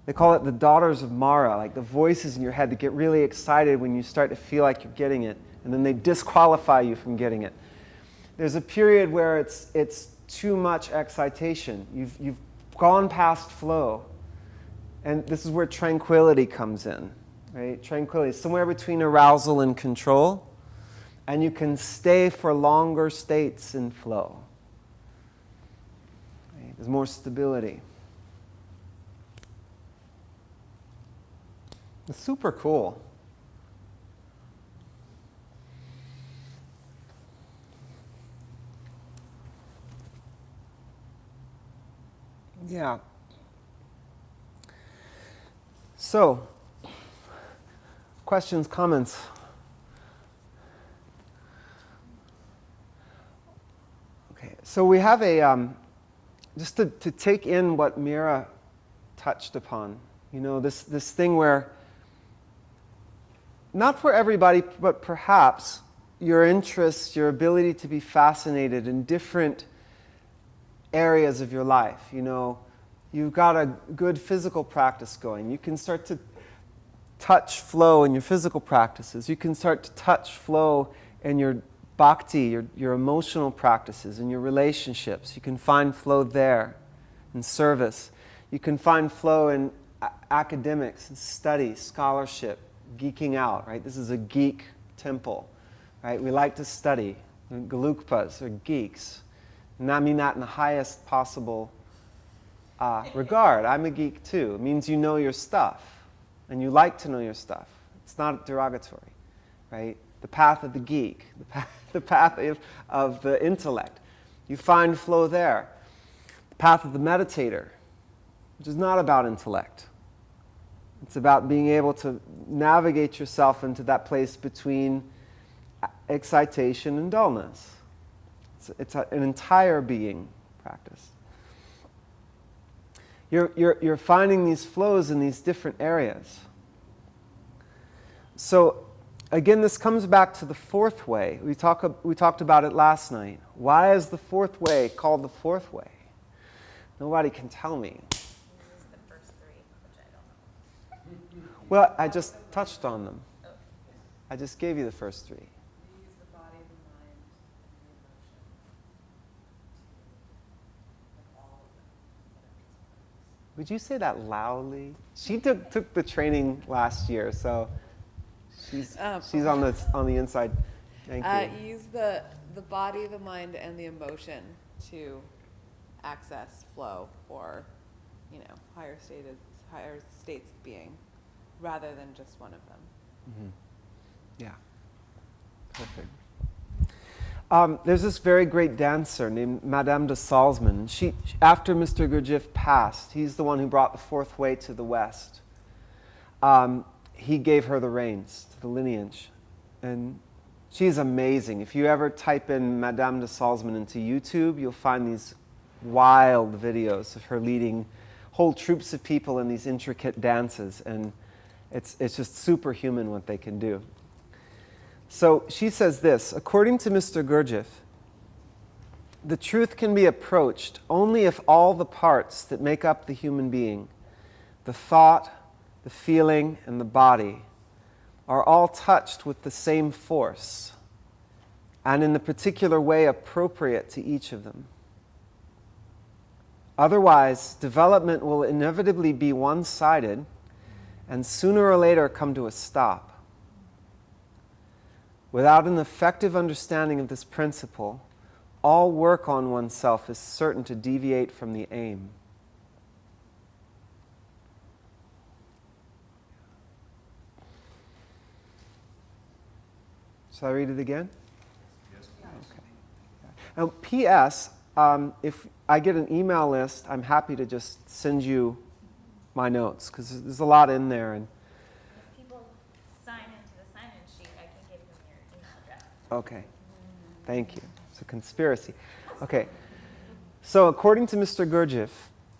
S2: They call it the daughters of Mara, like the voices in your head that get really excited when you start to feel like you're getting it, and then they disqualify you from getting it. There's a period where it's too much excitation. You've gone past flow. And this is where tranquility comes in, right? Tranquility is somewhere between arousal and control, and you can stay for longer states in flow. Right? There's more stability. It's super cool. Yeah. So, questions, comments? Okay, so we have a, just to take in what Mira touched upon, you know, this thing where, not for everybody, but perhaps your interests, your ability to be fascinated in different areas of your life, you know, you've got a good physical practice going. You can start to touch flow in your physical practices. You can start to touch flow in your bhakti, your emotional practices, in your relationships. You can find flow there in service. You can find flow in academics, and study, scholarship, geeking out, right? This is a geek temple, right? We like to study. Gelugpas are geeks. And I mean that in the highest possible regard. I'm a geek too. It means you know your stuff, and you like to know your stuff. It's not derogatory, right? The path of the geek, the path of the intellect. You find flow there. The path of the meditator, which is not about intellect. It's about being able to navigate yourself into that place between excitation and dullness. It's an entire being practice. You're finding these flows in these different areas. So again, this comes back to the fourth way. We talked about it last night. Why is the fourth way called the fourth way? Nobody can tell me. Well, I just touched on them. I just gave you the first three. Would you say that loudly? She took the training last year, so she's on the inside. Thank you.
S6: Use the body, the mind, and the emotion to access flow or, higher states of being, rather than just one of them.
S2: Mm-hmm. Yeah. Perfect. There's this very great dancer named Madame de Salzman. After Mr. Gurdjieff passed, he's the one who brought the fourth way to the West. He gave her the reins to the lineage. And she's amazing. If you ever type in Madame de Salzman into YouTube, you'll find these wild videos of her leading whole troops of people in these intricate dances. And it's just superhuman what they can do. So she says this, according to Mr. Gurdjieff, the truth can be approached only if all the parts that make up the human being, the thought, the feeling, and the body, are all touched with the same force, and in the particular way appropriate to each of them. Otherwise, development will inevitably be one-sided, and sooner or later come to a stop. Without an effective understanding of this principle, all work on oneself is certain to deviate from the aim. Shall I read it again? Yes, please. Okay. Now, P.S., if I get an email list, I'm happy to just send you my notes, because there's a lot in there. And
S7: If people sign into the sign-in sheet, I can give them your email address.
S2: okay. Thank you. It's a conspiracy. Okay. So according to Mr. Gurdjieff,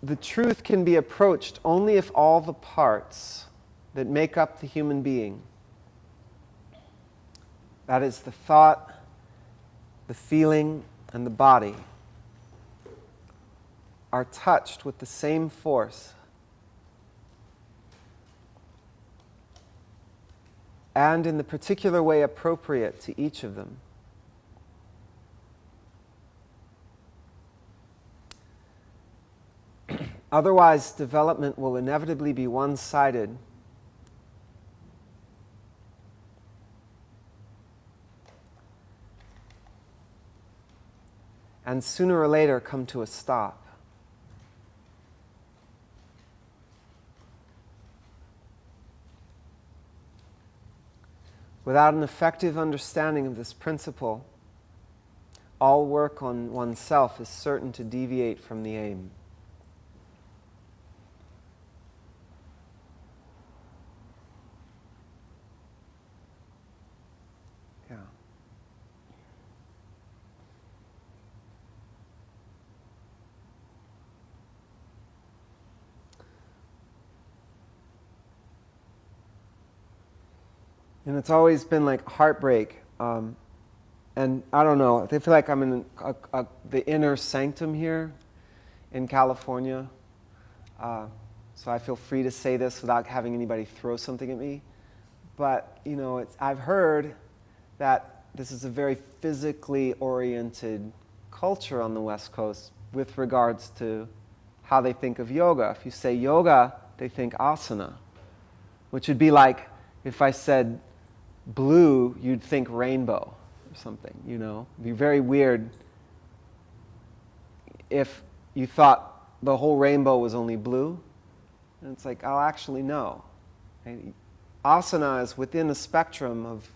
S2: the truth can be approached only if all the parts that make up the human being, that is the thought, the feeling, and the body, are touched with the same force, and in the particular way appropriate to each of them. Otherwise, development will inevitably be one-sided, and sooner or later come to a stop. Without an effective understanding of this principle, all work on oneself is certain to deviate from the aim. Yeah. And it's always been like heartbreak. And I don't know, I feel like I'm in the inner sanctum here in California. So I feel free to say this without having anybody throw something at me. But, you know, I've heard that this is a very physically oriented culture on the West Coast with regards to how they think of yoga. If you say yoga, they think asana, which would be like if I said blue, you'd think rainbow or something, you know. It'd be very weird if you thought the whole rainbow was only blue. And it's like, oh, actually, no. Asana is within a spectrum of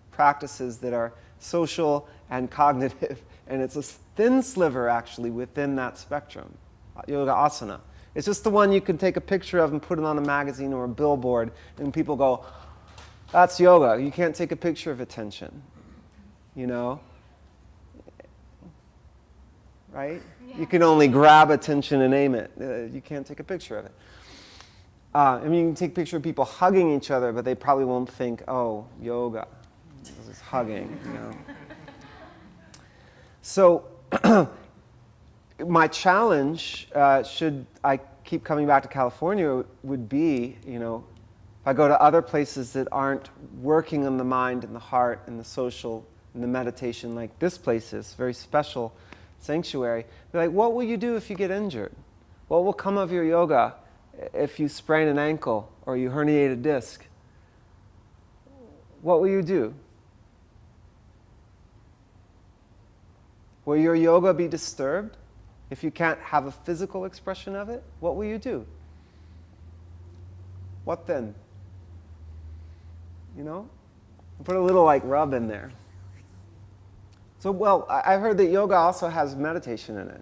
S2: practices that are social and cognitive, and it's a thin sliver, actually, within that spectrum, yoga asana. It's just the one you can take a picture of and put it on a magazine or a billboard, and people go, that's yoga. You can't take a picture of attention, you know? Right? Yeah. You can only grab attention and aim it. You can't take a picture of it. I mean, you can take a picture of people hugging each other, but they probably won't think, oh, yoga. This is hugging, you know? So, my challenge, should I keep coming back to California, would be, you know, if I go to other places that aren't working on the mind and the heart and the social and the meditation like this place is, very special sanctuary, be like, what will you do if you get injured? What will come of your yoga if you sprain an ankle or you herniate a disc? What will you do? Will your yoga be disturbed? If you can't have a physical expression of it, what will you do? What then? You know? Put a little like rub in there. So, well, I've heard that yoga also has meditation in it.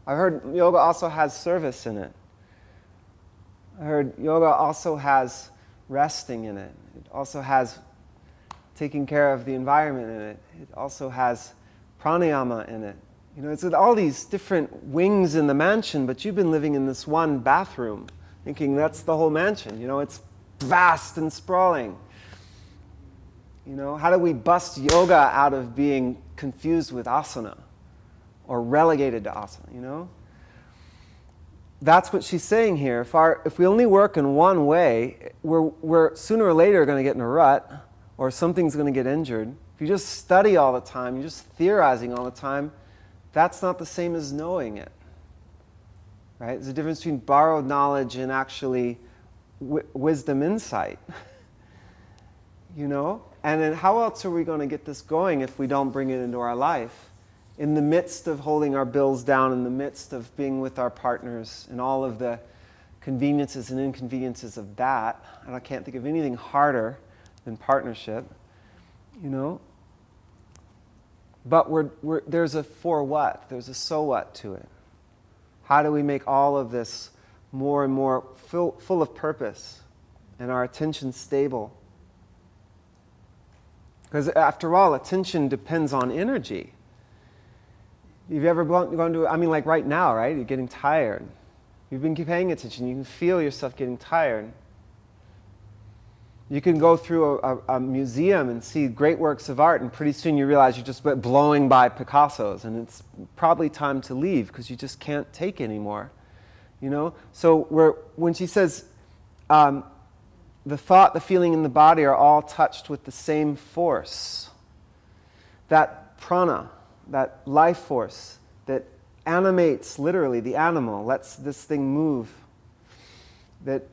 S2: I've heard yoga also has service in it. I heard yoga also has resting in it. It also has taking care of the environment in it. It also has pranayama in it. You know, it's with all these different wings in the mansion, but you've been living in this one bathroom, thinking that's the whole mansion. You know, it's vast and sprawling. You know, how do we bust yoga out of being confused with asana or relegated to asana, you know? That's what she's saying here. If we only work in one way, we're sooner or later going to get in a rut, or something's going to get injured. If you just study all the time, you're just theorizing all the time, that's not the same as knowing it. Right? There's a difference between borrowed knowledge and actually wisdom insight. You know? And then how else are we going to get this going if we don't bring it into our life? In the midst of holding our bills down, in the midst of being with our partners, and all of the conveniences and inconveniences of that, and I can't think of anything harder than partnership, you know? But there's a for what, there's a so what to it. How do we make all of this more and more full of purpose and our attention stable? Because after all, attention depends on energy. You've ever gone to, I mean, like right now, right? You're getting tired. You've been paying attention. You can feel yourself getting tired. You can go through a museum and see great works of art, and pretty soon you realize you're just blowing by Picasso's, and it's probably time to leave because you just can't take anymore. You know? So when she says the thought, the feeling, and the body are all touched with the same force, that prana, that life force that animates literally the animal, lets this thing move, that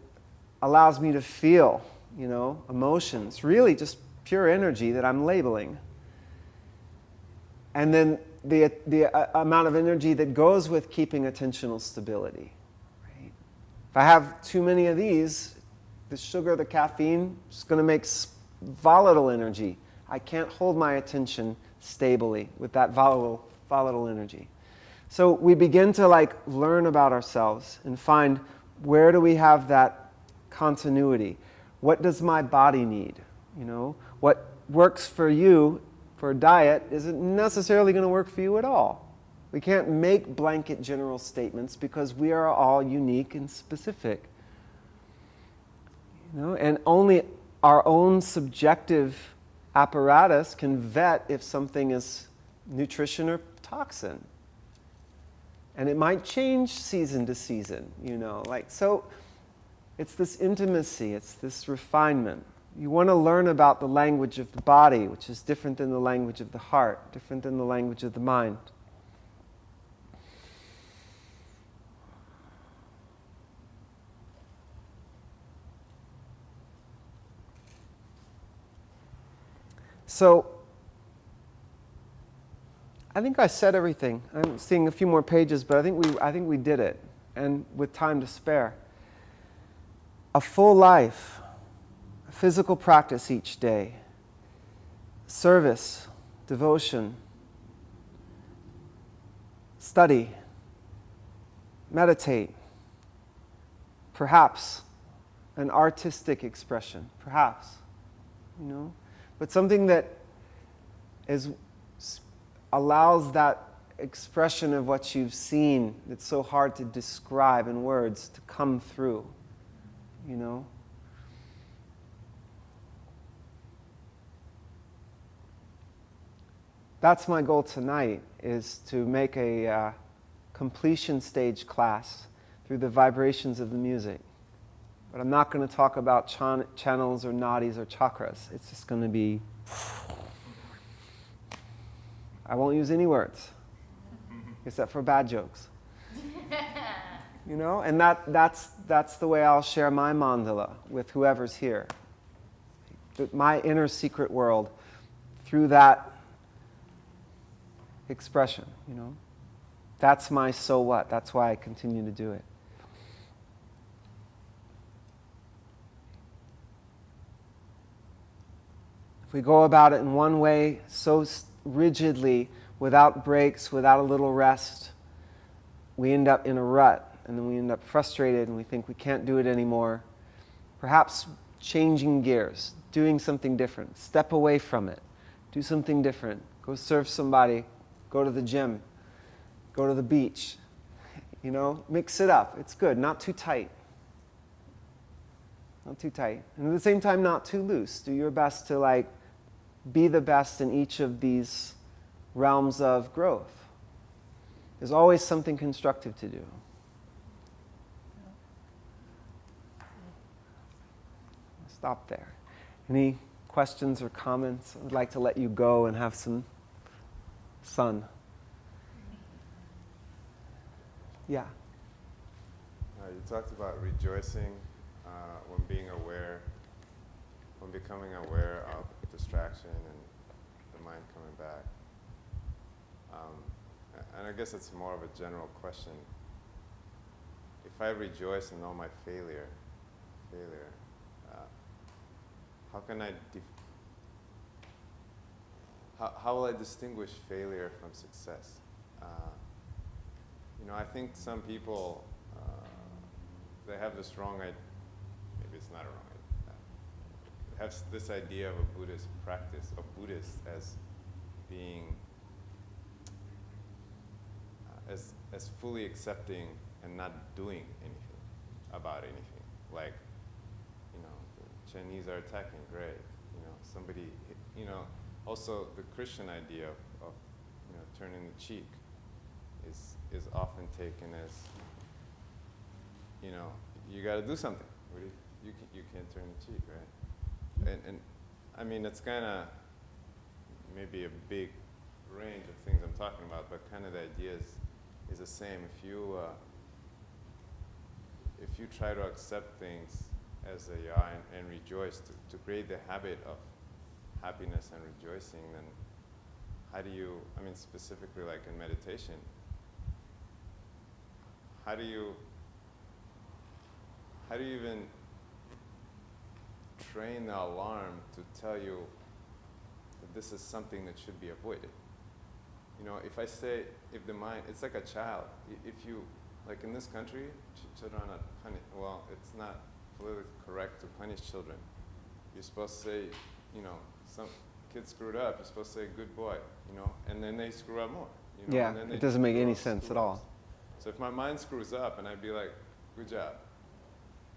S2: allows me to feel, you know, emotions, really just pure energy that I'm labeling. And then the amount of energy that goes with keeping attentional stability. Right? If I have too many of these, the sugar, the caffeine, is going to make volatile energy. I can't hold my attention stably with that volatile energy. So we begin to learn about ourselves and find, where do we have that continuity? What does my body need? You know, what works for you for a diet isn't necessarily going to work for you at all. We can't make blanket general statements because we are all unique and specific. You know, and only our own subjective apparatus can vet if something is nutrition or toxin. And it might change season to season, you know. So it's this intimacy, it's this refinement. You want to learn about the language of the body, which is different than the language of the heart, different than the language of the mind. So, I think I said everything. I'm seeing a few more pages, but I think we did it, and with time to spare. A full life, a physical practice each day, service, devotion, study, meditate, perhaps an artistic expression, perhaps, you know. But something that allows that expression of what you've seen that's so hard to describe in words to come through, you know. That's my goal tonight, is to make a completion stage class through the vibrations of the music. But I'm not going to talk about channels or nadis or chakras. It's just going to be... I won't use any words, except for bad jokes. You know? And that's the way I'll share my mandala with whoever's here. My inner secret world through that expression, you know? That's my so what. That's why I continue to do it. If we go about it in one way, so rigidly, without breaks, without a little rest, we end up in a rut, and then we end up frustrated and we think we can't do it anymore. Perhaps changing gears, doing something different, step away from it, do something different, go serve somebody, go to the gym, go to the beach, mix it up. It's good, not too tight. Not too tight. And at the same time, not too loose. Do your best to be the best in each of these realms of growth. There's always something constructive to do. I'll stop there. Any questions or comments? I'd like to let you go and have some sun. Yeah.
S8: You talked about rejoicing when being aware, when becoming aware of distraction and the mind coming back. And I guess it's more of a general question. If I rejoice in all my failure, how can how will I distinguish failure from success? I think some people, they have this wrong idea, maybe it's not a wrong idea, have this idea of a Buddhist practice, of Buddhists as being, as fully accepting and not doing anything about anything. Like, the Chinese are attacking, great. Somebody, also the Christian idea of turning the cheek is often taken as, you got to do something. You can't turn the cheek, right? And I mean, it's kind of maybe a big range of things I'm talking about, but kind of the idea is the same. If you try to accept things as they are and rejoice, to create the habit of happiness and rejoicing, then how do you, specifically like in meditation, how do you even train the alarm to tell you that this is something that should be avoided? If I say, if the mind, it's like a child. If you, like in this country, children are not punished. Well, it's not politically correct to punish children. You're supposed to say, some kid screwed up, you're supposed to say, good boy, and then they screw up more.
S2: Yeah,
S8: and then
S2: it doesn't make any sense at all.
S8: So if my mind screws up and I'd be like, good job,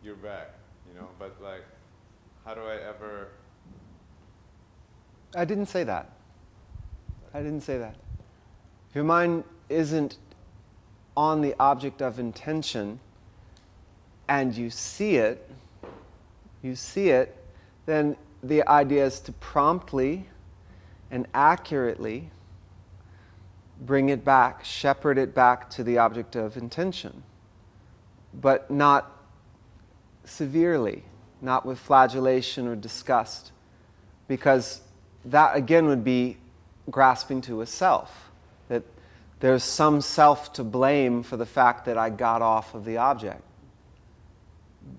S8: you're back, but like, how do I ever?
S2: I didn't say that. If your mind isn't on the object of intention and you see it, then the idea is to promptly and accurately bring it back, shepherd it back to the object of intention, but not severely, not with flagellation or disgust, because that again would be grasping to a self, that there's some self to blame for the fact that I got off of the object.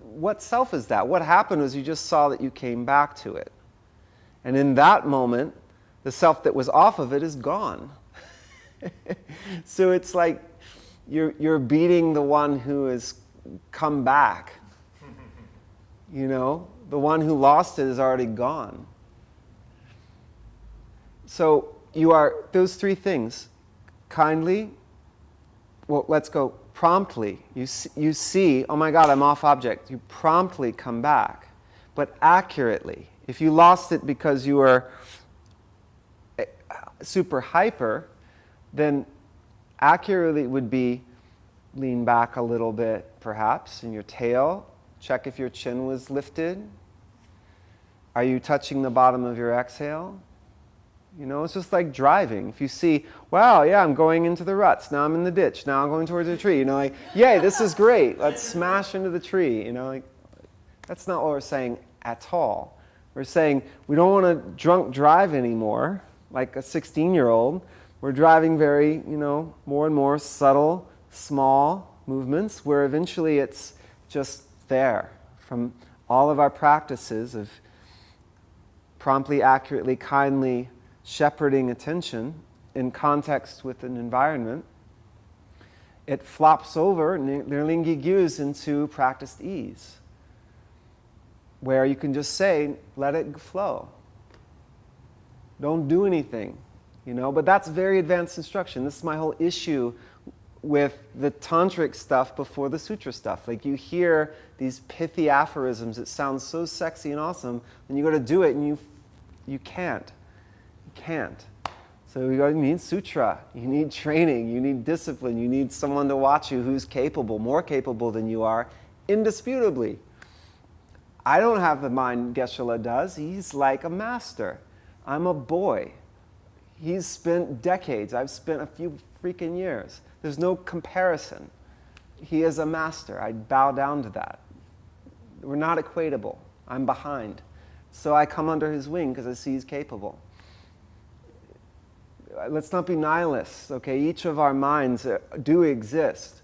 S2: What self is that? What happened was you just saw that you came back to it. And in that moment, the self that was off of it is gone. So it's like you're beating the one who has come back. The one who lost it is already gone. So you are, those three things, kindly, well, let's go promptly. You see, oh my God, I'm off object. You promptly come back, but accurately. If you lost it because you were super hyper, then accurately would be lean back a little bit, perhaps, in your tail. Check if your chin was lifted. Are you touching the bottom of your exhale? It's just like driving. If you see, wow, yeah, I'm going into the ruts. Now I'm in the ditch. Now I'm going towards the tree. Yay, this is great. Let's smash into the tree. That's not what we're saying at all. We're saying we don't want to drunk drive anymore, like a 16-year-old. We're driving very, more and more subtle, small movements where eventually it's just there from all of our practices of promptly, accurately, kindly shepherding attention in context with an environment, it flops over Nirlingi Gyus into practiced ease, where you can just say, let it flow. Don't do anything, you know, but that's very advanced instruction. This is my whole issue with the tantric stuff before the sutra stuff. Like, you hear these pithy aphorisms, it sounds so sexy and awesome, and you go to do it and you can't. You can't. So you need sutra, you need training, you need discipline, you need someone to watch you who's capable, more capable than you are, indisputably. I don't have the mind Geshe-la does. He's like a master. I'm a boy. He's spent decades. I've spent a few freaking years. There's no comparison. He is a master. I bow down to that. We're not equatable. I'm behind. So I come under his wing because I see he's capable. Let's not be nihilists, okay? Each of our minds do exist.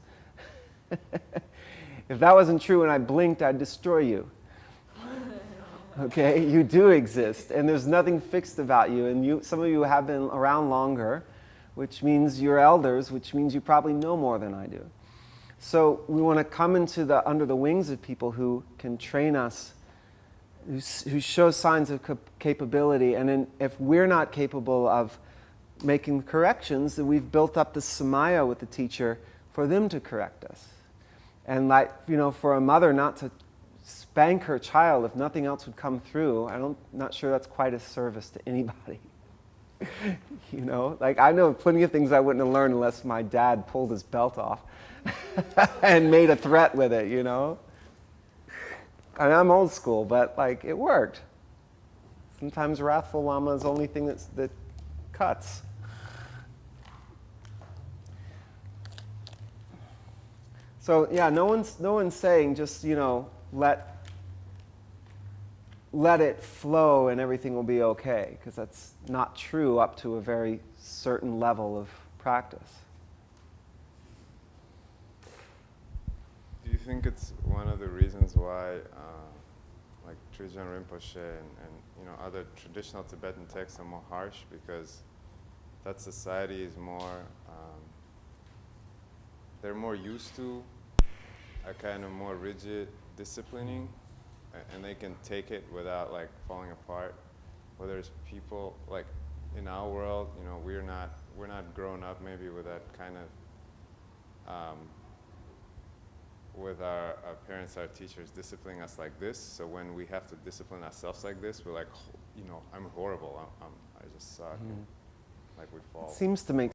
S2: If that wasn't true and I blinked, I'd destroy you. Okay, you do exist, and there's nothing fixed about you, and some of you have been around longer, which means you're elders, which means you probably know more than I do. So we want to come into under the wings of people who can train us, who show signs of capability, and then if we're not capable of making corrections, then we've built up the samaya with the teacher for them to correct us. And like, you know, for a mother not to spank her child if nothing else would come through, not sure that's quite a service to anybody. You know, like, I know plenty of things I wouldn't have learned unless my dad pulled his belt off and made a threat with it, you know. I mean, I'm old school, but like, it worked. Sometimes wrathful lama is the only thing that cuts. So yeah, no one's saying just, you know, let it flow and everything will be okay, because that's not true up to a very certain level of practice.
S8: Do you think it's one of the reasons why, like Trijang Rinpoche and you know, other traditional Tibetan texts are more harsh, because that society is more, they're more used to a kind of more rigid disciplining, and they can take it without like falling apart. Whether it's people like in our world, you know, we're not grown up maybe with that kind of with our parents, our teachers disciplining us like this. So when we have to discipline ourselves like this, we're like, you know, I'm horrible. I just suck. And, like, we fall.
S2: It seems to make